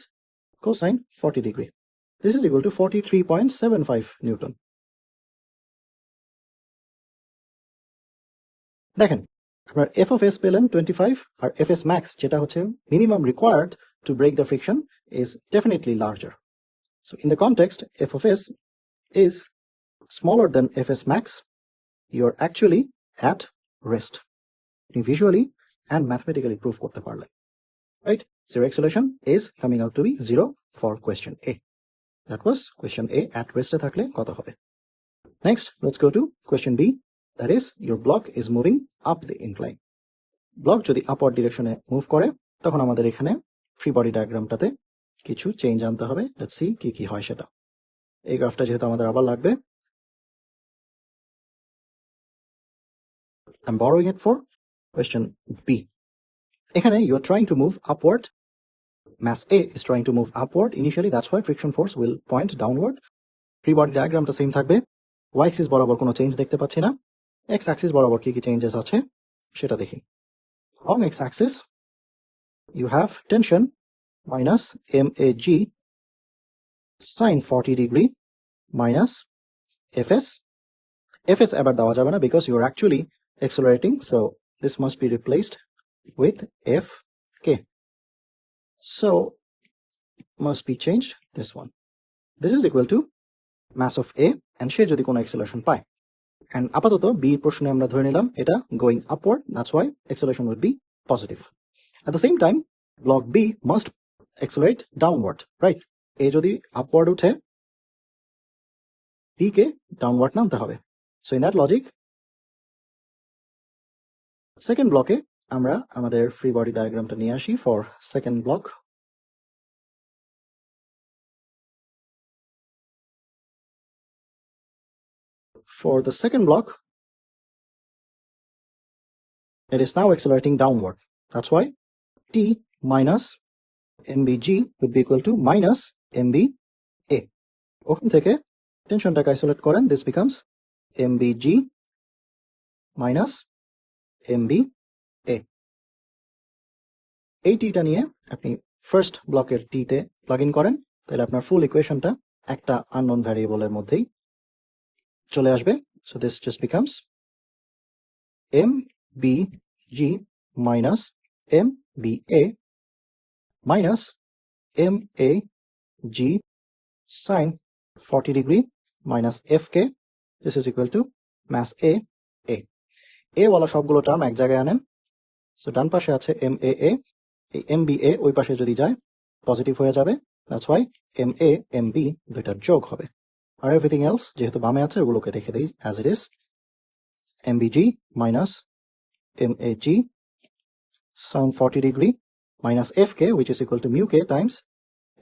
cosine 40 degree. This is equal to 43.75 Newton. দেখেন আপনার f of s পেলেন 25, আর fs max যেটা হচ্ছে minimum required to break the friction is definitely larger. So in the context f of s is smaller than fs max, you're actually at rest. You visually and mathematically prove করতে পারলেন, right? So your acceleration is coming out to be 0 for question A. That was question A. at rest এ থাকলে কত হবে. Next, let's go to question B. That is, your block is moving up the incline. Block যদি upward ডিরেকশনে move করে, তখন আমাদের এখানে free body ডায়াগ্রামটাতে কিছু change আনতে হবে. লেটস সি কি কি হয় সেটা. এই গ্রাফটা যেহেতু আমাদের আবার লাগবে, I'm borrowing it for question B. এখানে you are trying to move upward. Mass A is trying to move upward initially, that's why friction force will point downward. Free body ডায়াগ্রামটা সেম থাকবে. y axis বরাবর কোনো change দেখতে পাচ্ছি না. x axis বরাবর কি কি চেঞ্জেস আছে সেটা দেখি. On x-axis, you have tension minus mag sin 40 degree minus fs. fs এবার দেওয়া যাবে না because you are actually accelerating, so this must be replaced with fk. So must be changed this one. This is equal to mass of A, and সে যদি কোনো acceleration পায়. And আপাতত B প্রশ্নে আমরা ধরে নিলাম এটা going upward, that's why acceleration would be positive. At the same time, block B must accelerate downward, right? A যদি upward উঠে, B কে downward নামতে হবে. So in that logic, second block-এ আমরা আমাদের free body diagramটা নিয়ে আসি for second block. For the second block, it is now accelerating downward. That's why T minus mbg would be equal to minus mba. ওখান থেকে টেনশনটাকে isolate করেন, this becomes mbg minus mba. এই টিটা নিয়ে আপনি first ব্লকের টিতে প্লাগ ইন করেন, তাহলে আপনার ফুল ইকুয়েশনটা একটা আননোন ভ্যারিয়েবলের মধ্যেই চলে আসবে. So this just becomes mbg minus mba minus mag sin 40 degree minus fk. This is equal to mass A. A ওয়ালা সবগুলো টার্ম এক জায়গায় আনেন. So ডান পাশে আছে maa, এই MBA ওই পাশে যদি যায় পজিটিভ হয়ে যাবে, দ্যাটস ওয়াই MA MB দুইটা যোগ হবে। আর এভরিথিং এলস যেহেতু বামে আছে ওগুলোকে রেখে দিই as it is, MBG minus MAG sin 40 degree minus FK which is equal to mu K times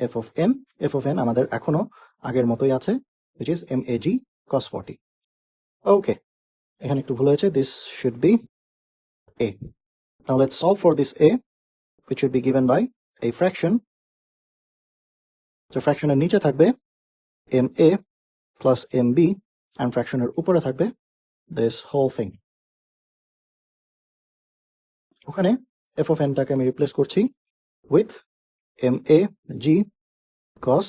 f of n. f of n আমাদের এখনো আগের মতোই আছে, which is MAG cos 40. Okay, এখানে একটু ভুল হয়েছে, this should be A. Now let's solve for this A, which should be given by a fraction. So fraction এর নিচে থাকবে MA plus MB and fraction এর উপরে থাকবে this whole thing. ওখানে f of n টাকে আমি রিপ্লেস করছি with MAG cos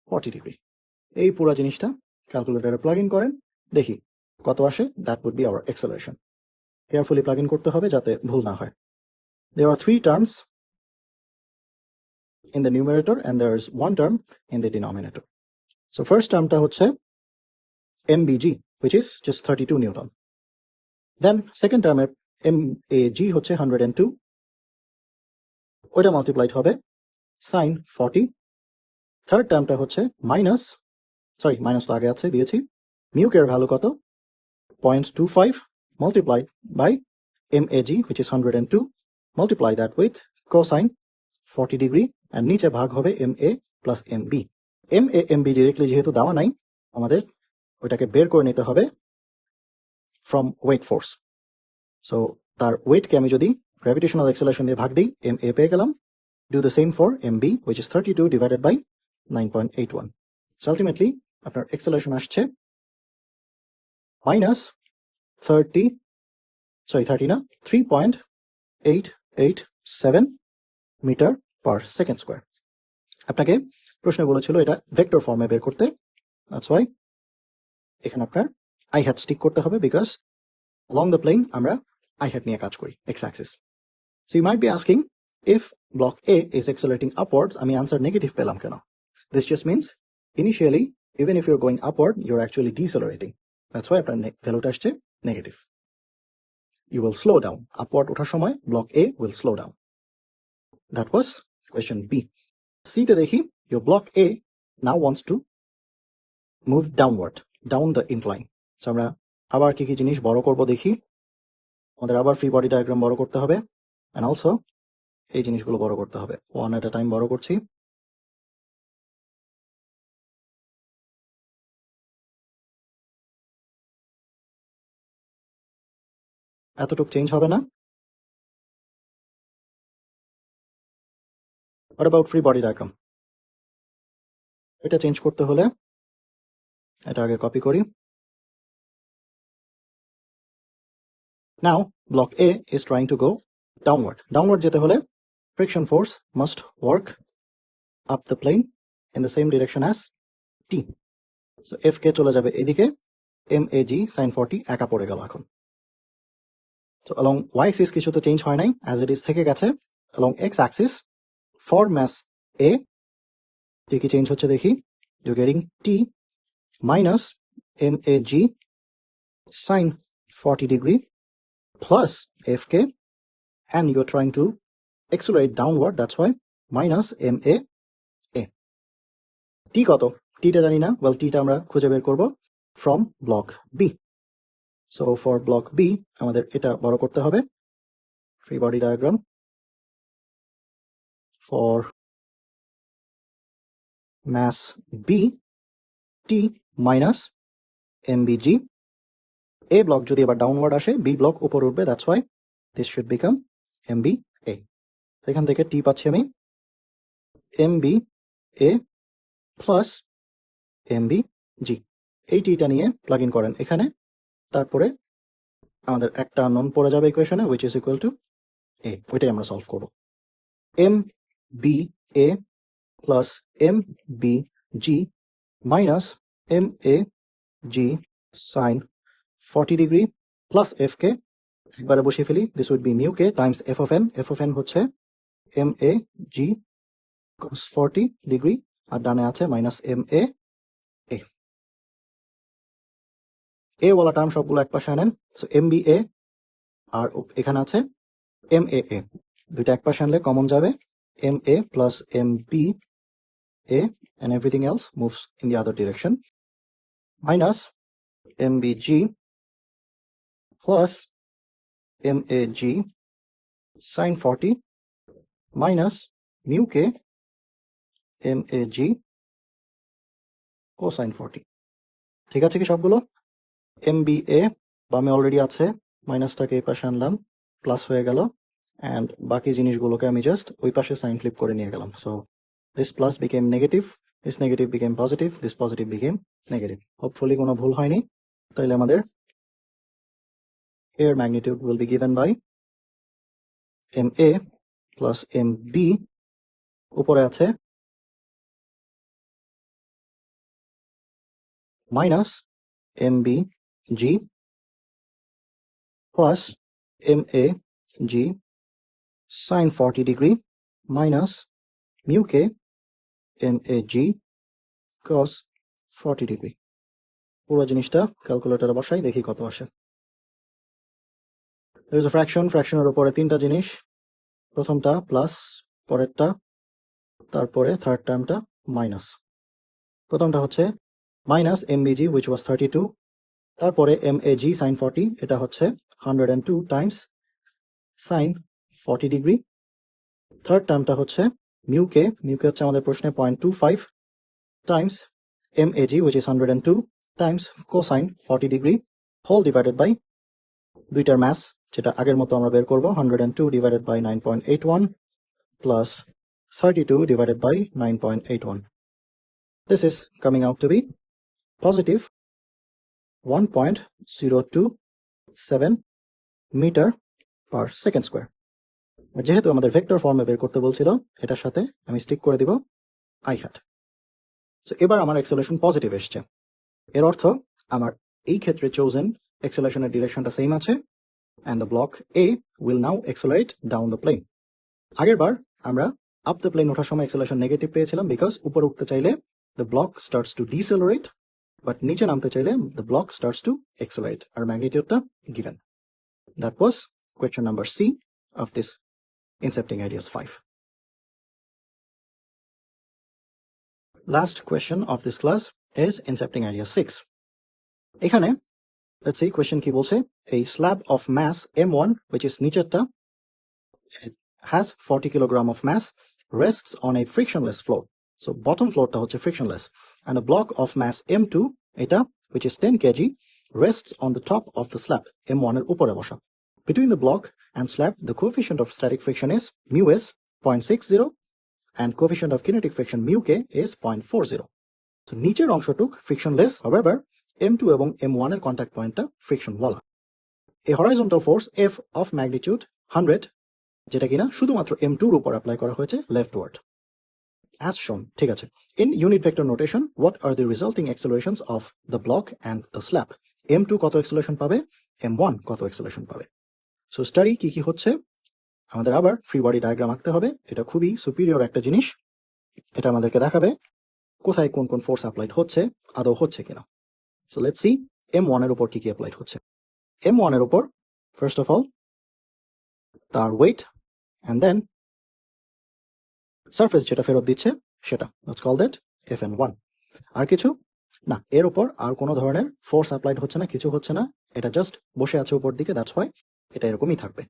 40 ডিগ্রি। এই পুরো জিনিসটা ক্যালকুলেটরে প্লাগ ইন করেন, দেখি কত আসে। That would be our acceleration. Carefully plug in করতে হবে যাতে ভুল না হয়। There are 3 terms in the numerator and there is 1 term in the denominator. So first termটা হচ্ছে MBG which is just 32 Newton. Then second term MAG হচ্ছে 102, ওইটা multiplied হবে sin 40. থার্ড টার্মটা হচ্ছে মাইনাস তো আগে আছে দিয়েছি, mu k এর ভ্যালু কত 0.25 multiplied by MAG which is 102, multiply that with cosine 40 degree and নিচে ভাগ হবে MA plus MB. MA MB directly যেহেতু দেওয়া নাই, আমাদের ওইটাকে বের করে নিতে হবে from weight force. So তার ওয়েটকে আমি যদি গ্র্যাভিটেশনাল অ্যাক্সেলারেশন দিয়ে ভাগ দিই, MA পেয়ে গেলাম। Do the same for MB which is 32 divided by 9.81. So ultimately আপনার অ্যাক্সেলারেশন আসছে minus 3.887 metre per second square. আপনাকে প্রশ্ন বলেছিল এটা ভেক্টর ফর্মে বের করতে, দ্যাটস ওয়াই এখানে আপনার আই হ্যাট স্টিক করতে হবে, বিকজ along the plane আমরা আই হ্যাট নিয়ে কাজ করি, X axis. So you might be asking if block A is accelerating upwards, আমি আনসার নেগেটিভ পেলাম কেন? This just means initially even if you're going upward you're actually decelerating, that's why আপনার ভ্যালুটা আসছে negative. You will slow down, upward ওঠার সময় block A will slow down. That was question B. C তে দেখি your block A now wants to move downward, down the incline. So আমরা আবার কি কি জিনিস বড় করব দেখি। আমাদের আবার ফ্রি বডি ডায়াগ্রাম বড় করতে হবে and also এই জিনিসগুলো বড় করতে হবে, one at a time বড় করছি। এতটুক চেঞ্জ হবে না। What about free body diagram? এটা চেঞ্জ করতে হলে এটা আগে কপি করি। Now block A is trying to go downward. Downward যেতে হলে friction force must work up the plane in the same direction as T. So FK চলে যাবে এদিকে, MAG sin 40 একা পড়ে গেল এখন। So along y axis কিছুতে চেঞ্জ হয় নাই, as it is থেকে গেছে। Along x axis for mass A কি চেঞ্জ হচ্ছে দেখি। You're getting T minus MAG sin 40 degree plus FK and you're trying to accelerate downward, that's why minus MA A. T কত? T টা জানি না, well T টা আমরা খুঁজে বের করব from block B. So for block B আমাদের এটা বড় করতে হবে। Free body diagram for mass B, T minus MBG. A block যদি আবার ডাউনওয়ার্ড আসে, B block উপর উঠবে, that's why this should become MBA. এখান থেকে T পাচ্ছি আমি MBA plus MBG। এই টিটা নিয়ে প্লাগ ইন করেন এখানে, তারপরে আমাদের একটা নন পড়ে যাবে ইকুয়েশনে which is equal to A, ওইটাই আমরা সলভ করব। MBA plus MBG minus MAG sin 40 degree plus FK একবারে বসিয়ে ফেলি, this would be mu K times f of n. f of n হচ্ছে MAG cos 40 degree আর ডানে আছে minus MA A. A ওয়ালা টার্ম সবগুলো এক পাশে আনেন। সো MBA আর এখানে আছে MAA। দুইটা এক পাশে আনলে কমন যাবে, MA plus MBA and everything else moves in the other direction, minus MBG plus MAG sin 40 minus mu K MAG cosine 40. ঠিক আছে কি সবগুলো? MBA বামে অলরেডি আছে, মাইনাসটাকে এই পাশে আনলাম, প্লাস হয়ে গেল, অ্যান্ড বাকি জিনিসগুলোকে আমি জাস্ট ওই পাশে সাইন ফ্লিপ করে নিয়ে গেলাম। So this plus became negative, this negative became positive, this positive became negative. Hopefully কোনো ভুল হয়নি। তাইলে আমাদের এর magnitude will be given by MA plus MB, উপরে আছে minus MBG plus MAG sin 40 degree minus mu K MAG cos 40 degree. পুরো জিনিসটা ক্যালকুলেটরে বসাই, দেখি কত আসে। There is a fraction, ফ্র্যাকশনের উপরে তিনটা জিনিস, প্রথমটা প্লাস, পরেরটা, তারপরে থার্ড টার্মটা মাইনাস। প্রথমটা হচ্ছে মাইনাস MBG which was 32, তারপরে MAG sin 40, এটা হচ্ছে 102 টাইমস sin 40 ডিগ্রি। থার্ড টার্মটা হচ্ছে মিউকে হচ্ছে আমাদের প্রশ্নে 0.25 times MAG which is 102 times cosine 40 degree whole divided by দুইটার ম্যাথ যেটা আগের মতো আমরা বের করব, 102 divided by 9.81 plus 32 divided by 9.81. This is coming out to be positive 1.027 meter per second square. যেহেতু আমাদের ভেক্টর ফর্মে বের করতে বলছিল, এটার সাথে আমি স্টিক করে দিব i hat. সো এবার আমার অ্যাক্সেলারেশন পজিটিভ এসছে, এর অর্থ আমার এই ক্ষেত্রে চোজেন অ্যাক্সেলারেশনের ডিরেকশনটা সেম আছে, and the block A will now accelerate down the plane. আগের বার আমরা আপ দ্য প্লেন ওঠার সময় অ্যাক্সেলারেশন নেগেটিভ পেয়েছিলাম, বিকজ উপরে উঠতে চাইলে the block starts to decelerate, but নিচে নামতে চাইলে the block starts to accelerate, আর ম্যাগনিটিউডটা given. That was question number C of this incepting ideas 5. Last question of this class is incepting idea 6. এখানে let's see question কি বলছে, a slab of mass M1 which is নিচেরটা has 40 kilogram of mass rests on a frictionless floor. So bottom floor টা হচ্ছে frictionless, and a block of mass M2 এটা which is 10 kg rests on the top of the slab M1 এর উপরে বসা. Between the block and slab the coefficient of static friction is mu s 0.60 and coefficient of kinetic friction mu k is 0.40. So নিচের অংশটুক frictionless, however M2 এবং M1 এর contact পয়েন্টটা friction ওয়ালা। A horizontal force F of magnitude 100 যেটা কিনা শুধুমাত্র M2 এর উপর অ্যাপ্লাই করা হয়েছে leftward as shown. ঠিক আছে, in unit vector notation what are the resulting accelerations of the block and the slab? M2 কত অ্যাক্সেলারেশন পাবে, M1 কত অ্যাক্সেলারেশন পাবে। সো স্টাডি কি হচ্ছে, আমাদের আবার ফ্রি বডি ডায়াগ্রাম আঁকতে হবে। এটা খুবই সুপিরিয়র একটা জিনিস, এটা আমাদেরকে দেখাবে কোথায় কোন কোন ফোর্স অ্যাপ্লাইড হচ্ছে, আদৌ হচ্ছে কিনা। সো লেটস সি M1 এর উপর কি অ্যাপ্লাইড হচ্ছে। M1 এর উপর ফার্স্ট অফ অল তার ওয়েট and then সারফেস যেটা ফেরত দিচ্ছে সেটা, লেটস কল দ্যাট Fn1। আর কিছু না, এর উপর আর কোনো ধরনের ফোর্স অ্যাপ্লাইড হচ্ছে না, কিছু হচ্ছে না, এটা জাস্ট বসে আছে উপর দিকে, দ্যাটস হোয়াই এটা এরকমই থাকবে।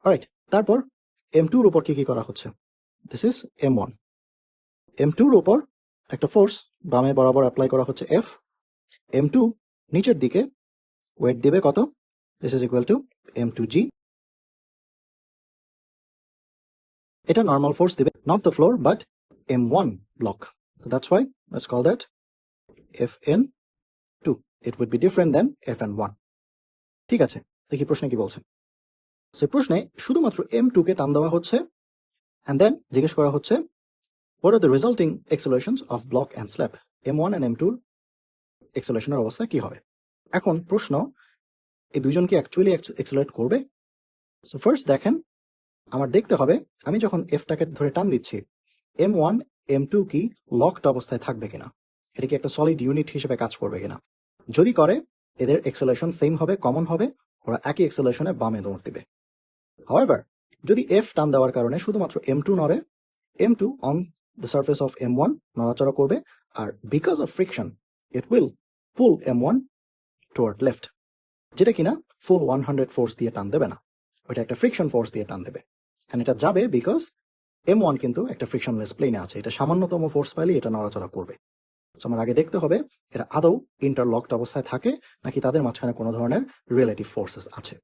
অলরাইট, তারপর M2 এর উপর কি করা হচ্ছে, দিস ইজ M1। M2 এর উপর একটা ফোর্স বামে বরাবর অ্যাপ্লাই করা হচ্ছে F, M2 নিচের দিকে ওয়েট দিবে কত, this is equal to M2G। এটা নর্মাল ফোর্স দিবে, not the floor but M1 block, so that's why let's call that Fn2. It would be different than Fn1. ঠিক আছে, দেখি প্রশ্নে কি বলছে। সে প্রশ্নে শুধুমাত্র M2 কে টান দেওয়া হচ্ছে and then জিজ্ঞেস করা হচ্ছে what are the resulting accelerations of block and slab? M1 and M2 এক্সেলারেশনের অবস্থা কি হবে। এখন প্রশ্ন, এই দুইজন কি অ্যাকচুয়ালি এক্সেলারেট করবে। সো ফার্স্ট দেখেন, আমার দেখতে হবে আমি যখন এফটাকে ধরে টান দিচ্ছি M1 M2 কি লকড অবস্থায় থাকবে কিনা, এটা কি একটা সলিড ইউনিট হিসেবে কাজ করবে কিনা। যদি করে এদের এক্সেলারেশন সেম হবে, কমন হবে, ওরা একই এক্সেলারেশনে বামে দৌড় দিবে। হাউএভার যদি F টান দেওয়ার কারণে শুধুমাত্র M2 নড়ে, M2 on the surface of M1 নড়াচড়া করবে, আর because of friction it will pull M1 toward left, যেটা কিনা ফুল 100 ফোর্স দিয়ে টান দেবে না, ওইটা একটা ফ্রিকশন ফোর্স দিয়ে টান দেবে। অ্যান্ড এটা যাবে বিকজ M1 কিন্তু একটা ফ্রিকশনলেস প্লেনে আছে, এটা সামান্যতম ফোর্স পাইলে এটা নড়াচড়া করবে। সো আমার আগে দেখতে হবে এরা আদৌ ইন্টারলকড অবস্থায় থাকে নাকি তাদের মাঝখানে কোনো ধরনের রিলেটিভ ফোর্সেস আছে।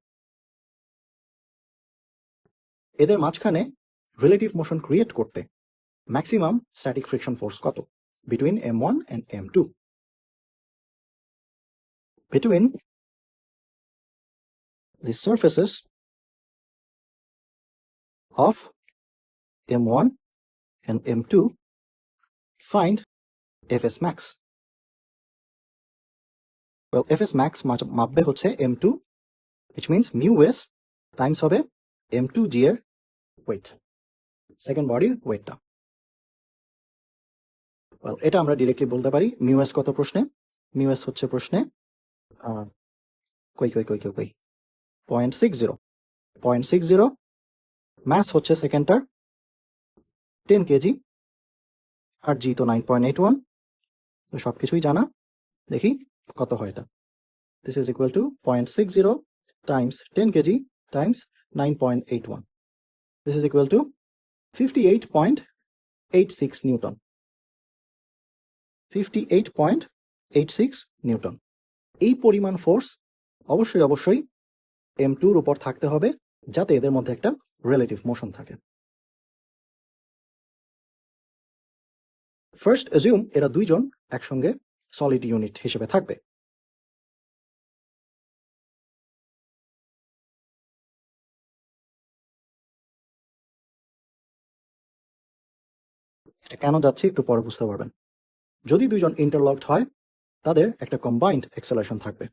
এদের মাঝখানে রিলেটিভ মোশন ক্রিয়েট করতে ম্যাক্সিমাম স্ট্যাটিক ফ্রিকশন ফোর্স কত between M1 and M2? Between the surfaces of M1 and M2, find Fs max. Well, Fs max মাপবে হচ্ছে M2, which means mu s times হবে M2g এর wait, second বডির ওয়েটটা। Well, এটা আমরা directly বলতে পারি mu s কত প্রশ্নে, mu s হচ্ছে প্রশ্নে 0.60 ম্যাস হচ্ছে সেকেন্ডটার 10 কেজি, আর জি তো 9.81, তো সবকিছুই জানা। দেখি কত হয় এটা। This is equal to 0.60 times 10 kg times 9.81. This is equal to 58.86 Newton. 58.86 Newton. এই পরিমাণ ফোর্স অবশ্যই M2 এর উপর থাকতে হবে যাতে এদের মধ্যে একটা রিলেটিভ মোশন থাকে। ফার্স্ট অ্যাজিউম এরা দুইজন একসঙ্গে সলিড ইউনিট হিসেবে থাকবে। এটা কেন যাচ্ছে একটু পরে বুঝতে পারবেন। যদি দুইজন ইন্টারলকড হয় তাদের একটা কম্বাইন্ড অ্যাক্সেলারেশন থাকবে,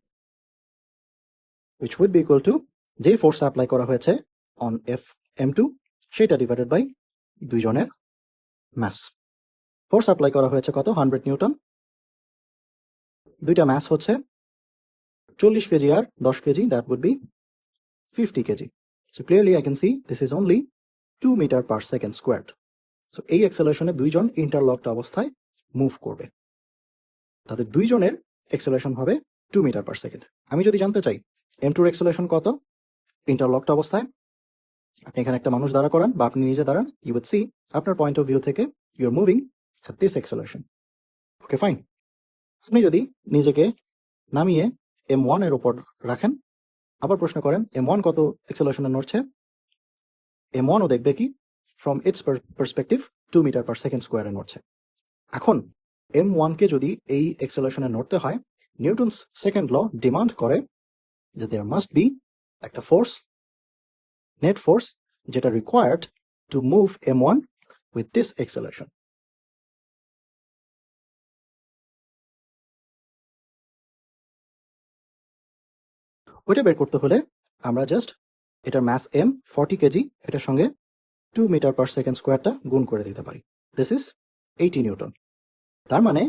which would be equal to যে ফোর্স অ্যাপ্লাই করা হয়েছে অন M2 সেটা ডিভাইডেড বাই দুইজনের ম্যাস। ফোর্স অ্যাপ্লাই করা হয়েছে কত 100 নিউটন, দুইটা ম্যাস হচ্ছে 40 কেজি আর 10 KG, that would be 50 KG. So clearly I can see this is only 2 metre per second squared. সো এই অ্যাক্সেলারেশনে দুইজন ইন্টারলকড অবস্থায় মুভ করবে, তাদের দুইজনের অ্যাক্সেলারেশন হবে 2 মিটার পার সেকেন্ড। আমি যদি জানতে চাই M2 এর অ্যাক্সেলারেশন কত ইন্টারলকড অবস্থায়, আপনি এখানে একটা মানুষ দাঁড়া করান বা আপনি নিজে দাঁড়ান, ইউ উইড সি আপনার পয়েন্ট অফ ভিউ থেকে you are moving at this acceleration. Okay fine. আপনি যদি নিজেকে নামিয়ে M1 এর উপর রাখেন, আবার প্রশ্ন করেন M1 কত অ্যাক্সেলারেশনে নড়ছে, M1 ও দেখবে কি from its perspective 2 metre per second স্কোয়ারে নড়ছে। এখন M1 কে যদি এই অ্যাক্সেলারেশনে নড়তে হয়, নিউটনস সেকেন্ড ল ডিমান্ড করে যে দেয়ার মাস্ট বি একটা ফোর্স, নেট ফোর্স, যেটা required to move M1 with this acceleration. ওইটা বের করতে হলে আমরা জাস্ট এটার ম্যাস M 40 কেজি, এটার সঙ্গে 2 মিটার পার সেকেন্ড স্কোয়ারটা গুণ করে দিতে পারি। This is 80 Newton. তার মানে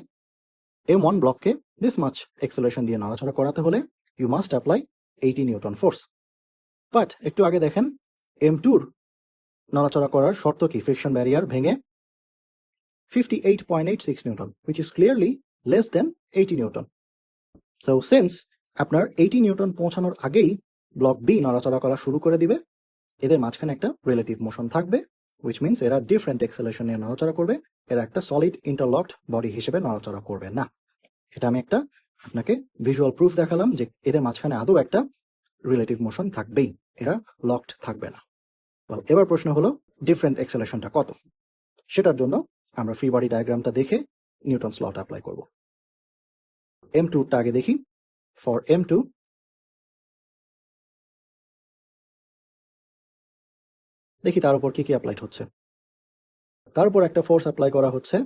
M1 ব্লককে দিস মাচ অ্যাক্সেলারেশন দিয়ে নড়াচড়া করাতে হলে you must apply 80 newton force. But একটু আগে দেখেন M2 নড়াচড়া করার শর্ত কি, ফ্রিকশন ব্যারিয়ার ভেঙে 58.86 Newton, which is clearly less than 80 Newton. So since আপনার 80 নিউটন পৌঁছানোর আগেই ব্লক বি নড়াচড়া করা শুরু করে দিবে, এদের মাঝখানে একটা রিলেটিভ মোশন থাকবে, which means এরা ডিফারেন্ট অ্যাক্সেলারেশন নিয়ে নড়াচড়া করবে, এরা একটা সলিড ইন্টারলকড বডি হিসেবে নড়াচড়া করবে না। এটা আমি একটা আপনাকে ভিজুয়াল প্রুফ দেখালাম যে এদের মাঝখানে আদৌ একটা রিলেটিভ মোশন থাকবেই, এরা লকড থাকবে না। এবার প্রশ্ন হলো ডিফারেন্ট অ্যাক্সেলারেশনটা কত, সেটার জন্য আমরা ফ্রি বডি ডায়াগ্রামটা দেখে নিউটনস লটা অ্যাপ্লাই করব। M2 টা আগে দেখি। ফর M2 দেখি তার উপর কি কি অ্যাপ্লাইড হচ্ছে। তার উপর একটা ফোর্স অ্যাপ্লাই করা হচ্ছে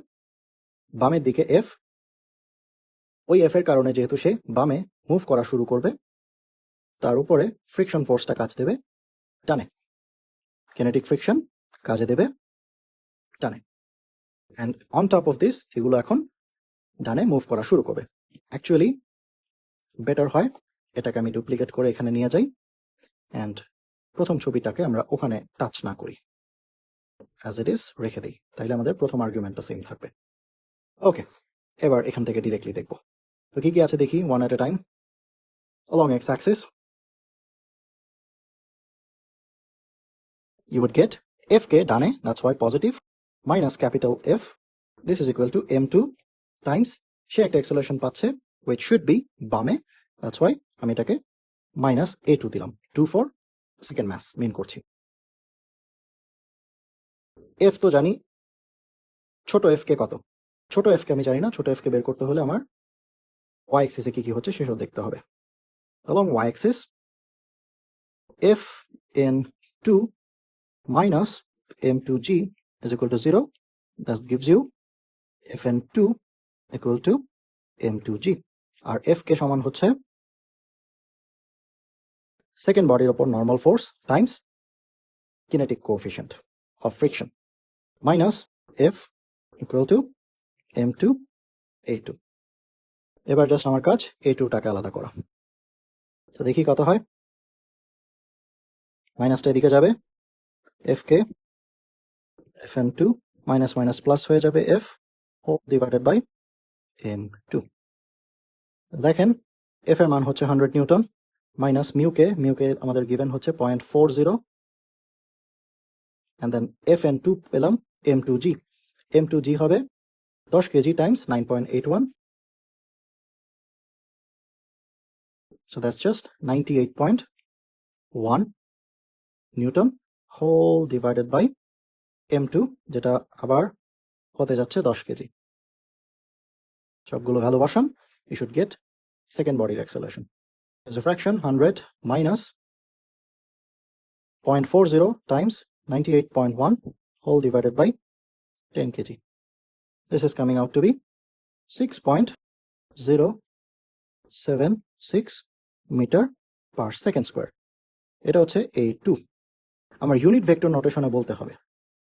বামের দিকে F, ওই F এর কারণে যেহেতু সে বামে মুভ করা শুরু করবে, তার উপরে ফ্রিকশন ফোর্সটা কাজ দেবে টানে, কিনেটিক ফ্রিকশন কাজে দেবে টানে, and on top of this এগুলো এখন ডানে মুভ করা শুরু করবে। অ্যাকচুয়ালি বেটার হয় এটাকে আমি ডুপ্লিকেট করে এখানে নিয়ে যাই অ্যান্ড প্রথম ছবিটাকে আমরা ওখানে টাচ না করি, অ্যাজ ইট ইজ রেখে দিই, তাইলে আমাদের প্রথম আর্গুমেন্টটা সেম থাকবে। ওকে, এবার এখান থেকে ডিরেক্টলি দেখব। তো কি কি আছে দেখি, one at A time. along x-axis you would get fk ডানে, that's why positive, minus capital F, this is equal to m2 times সে একটা acceleration পাচ্ছে which should be বামে, that's why আমি এটাকে minus a2 দিলাম, 2 for second mass mean করছি। f তো জানি, ছোট f কে কত, ছোট f কে আমি জানি না, ছোট f কে বের করতে হলে আমার y axis এ কি কি হচ্ছে সেসব দেখতে হবে। along y axis f in 2 minus m2g is equal to 0, that gives you fn2 equal to m2g, R f কে সমান হচ্ছে সেকেন্ড বডির উপর normal force times kinetic coefficient of friction minus f equal to m2 a2। এবার just আমার কাজ a2 টাকে আলাদা করা, তো দেখি কত হয়। মাইনাসটা এদিকে যাবে, f কে fn2 মাইনাস মাইনাস প্লাস হয়ে যাবে f whole divided by m2। দেখেন f এর মান হচ্ছে 100 নিউটন, মাইনাস মিউকে আমাদের গিভেন হচ্ছে 0.40, and then fn2 পেলাম m2g, m2g হবে 10 KG times 9.81, so that's just 98.1 newton whole divided by m2, যেটা আবার হতে যাচ্ছে 10 কেজি। সবগুলো ভ্যালু বসান, you should get second body acceleration as a fraction 100 minus 0.40 times 98.1 whole divided by 10 kg. This is coming out to be 6.076 meter per second square. এটা হচ্ছে a2। আমার unit vector নোটেশনে বলতে হবে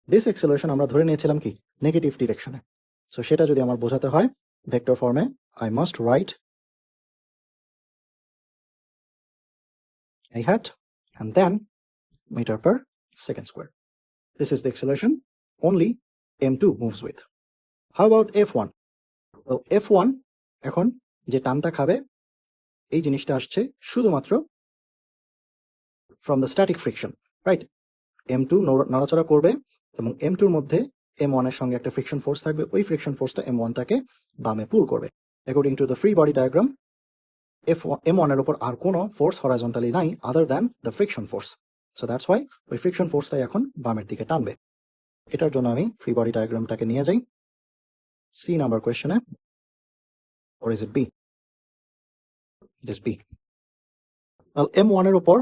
দিস অ্যাক্সেলারেশন আমরা ধরে নিয়েছিলাম কি নেগেটিভ ডিরেকশনে, সো সেটা যদি আমার বোঝাতে হয় ভেক্টর ফর্মে I must write a hat and then meter per second square. This is the acceleration only m2 moves with. How about f1? Well, f1 এখন যে টানটা খাবে এই জিনিসটা আসছে শুধুমাত্র from the static friction, right? m2 নড়াচড়া করবে এবং m2 এর মধ্যে m1 এর সঙ্গে একটা ফ্রিকশন ফোর্স থাকবে, ওই ফ্রিকশন ফোর্সটা m1 টাকে বামে পুল করবে। According to the free body diagram m1 এর উপর আর কোনো ফোর্স হরাইজন্টালি নাই other than the friction force, so that's why ওই ফ্রিকশন ফোর্সটাই এখন বামের দিকে টানবে। এটার জন্য আমি ফ্রি বডি ডায়াগ্রামটাকে নিয়ে যাই সি নাম্বার কোয়েশ্চেনে, or is it B? It is B. Well, m1 এর উপর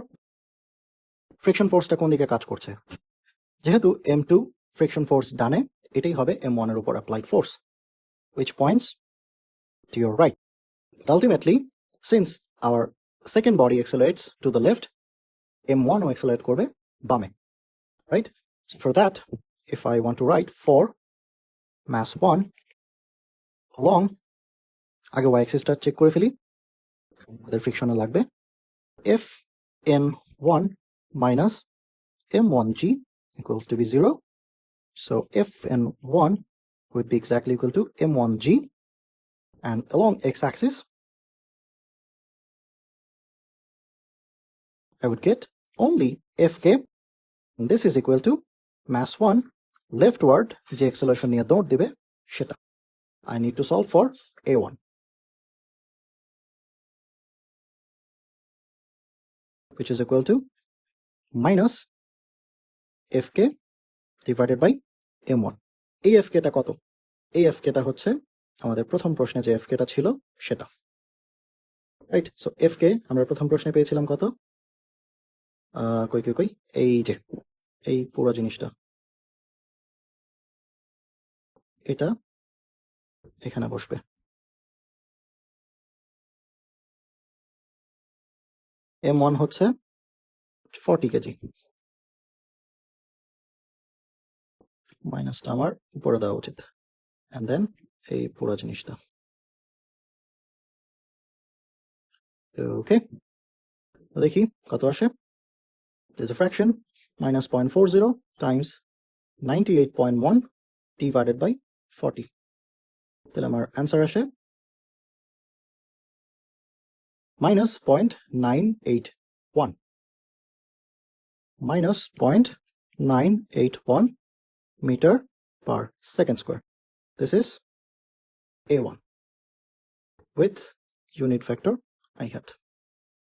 ফ্রিকশন ফোর্সটা কোন দিকে কাজ করছে, যেহেতু m2 ফ্রিকশন ফোর্স ডানে, এটাই হবে m1 এর উপর applied force which points to your right. But ultimately, since our second body accelerates to the left, m1 ও accelerate করবে বামে, right? So for that, if I want to write for mass 1 along, আগে y axis টা check করে ফেলি, আমাদের ফ্রিকশনে লাগবে f n1 minus m1g equals to be 0, so f n1 would be exactly equal to m1g, and along x-axis I would get only fk, and this is equal to mass 1 leftward যে acceleration নিয়ে দৌড় দিবে সেটা। I need to solve for a1, which is equal to minus fk divided by m1. এই fk টা কত, এই fk টা হচ্ছে আমাদের প্রথম প্রশ্নে যে fk টা ছিল সেটা, রাইট? সো fk আমরা প্রথম প্রশ্নে পেয়েছিলাম কত, কই এই যে এই পুরো জিনিসটা, এটা এখানে বসবে, m1 হচ্ছে 40 কেজি, মাইনাসটা আমার উপরে দেওয়া উচিত, and then এই পুরো জিনিসটা। ওকে, দেখি কত আসে। There's a fraction minus 0.40 times 98.1 divided by 40. তাহলে আমার অ্যান্সার আসে minus 0.981. Minus 0.981 meter per second square. This is A1 with unit vector I hat.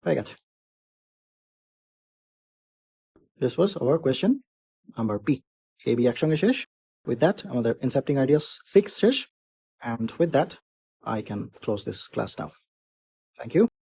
হয়ে গেছে। This was our question number B. A, B একসঙ্গে শেষ। With that, আমাদের incepting ideas 6 শেষ, and with that I can close this class now. Thank you.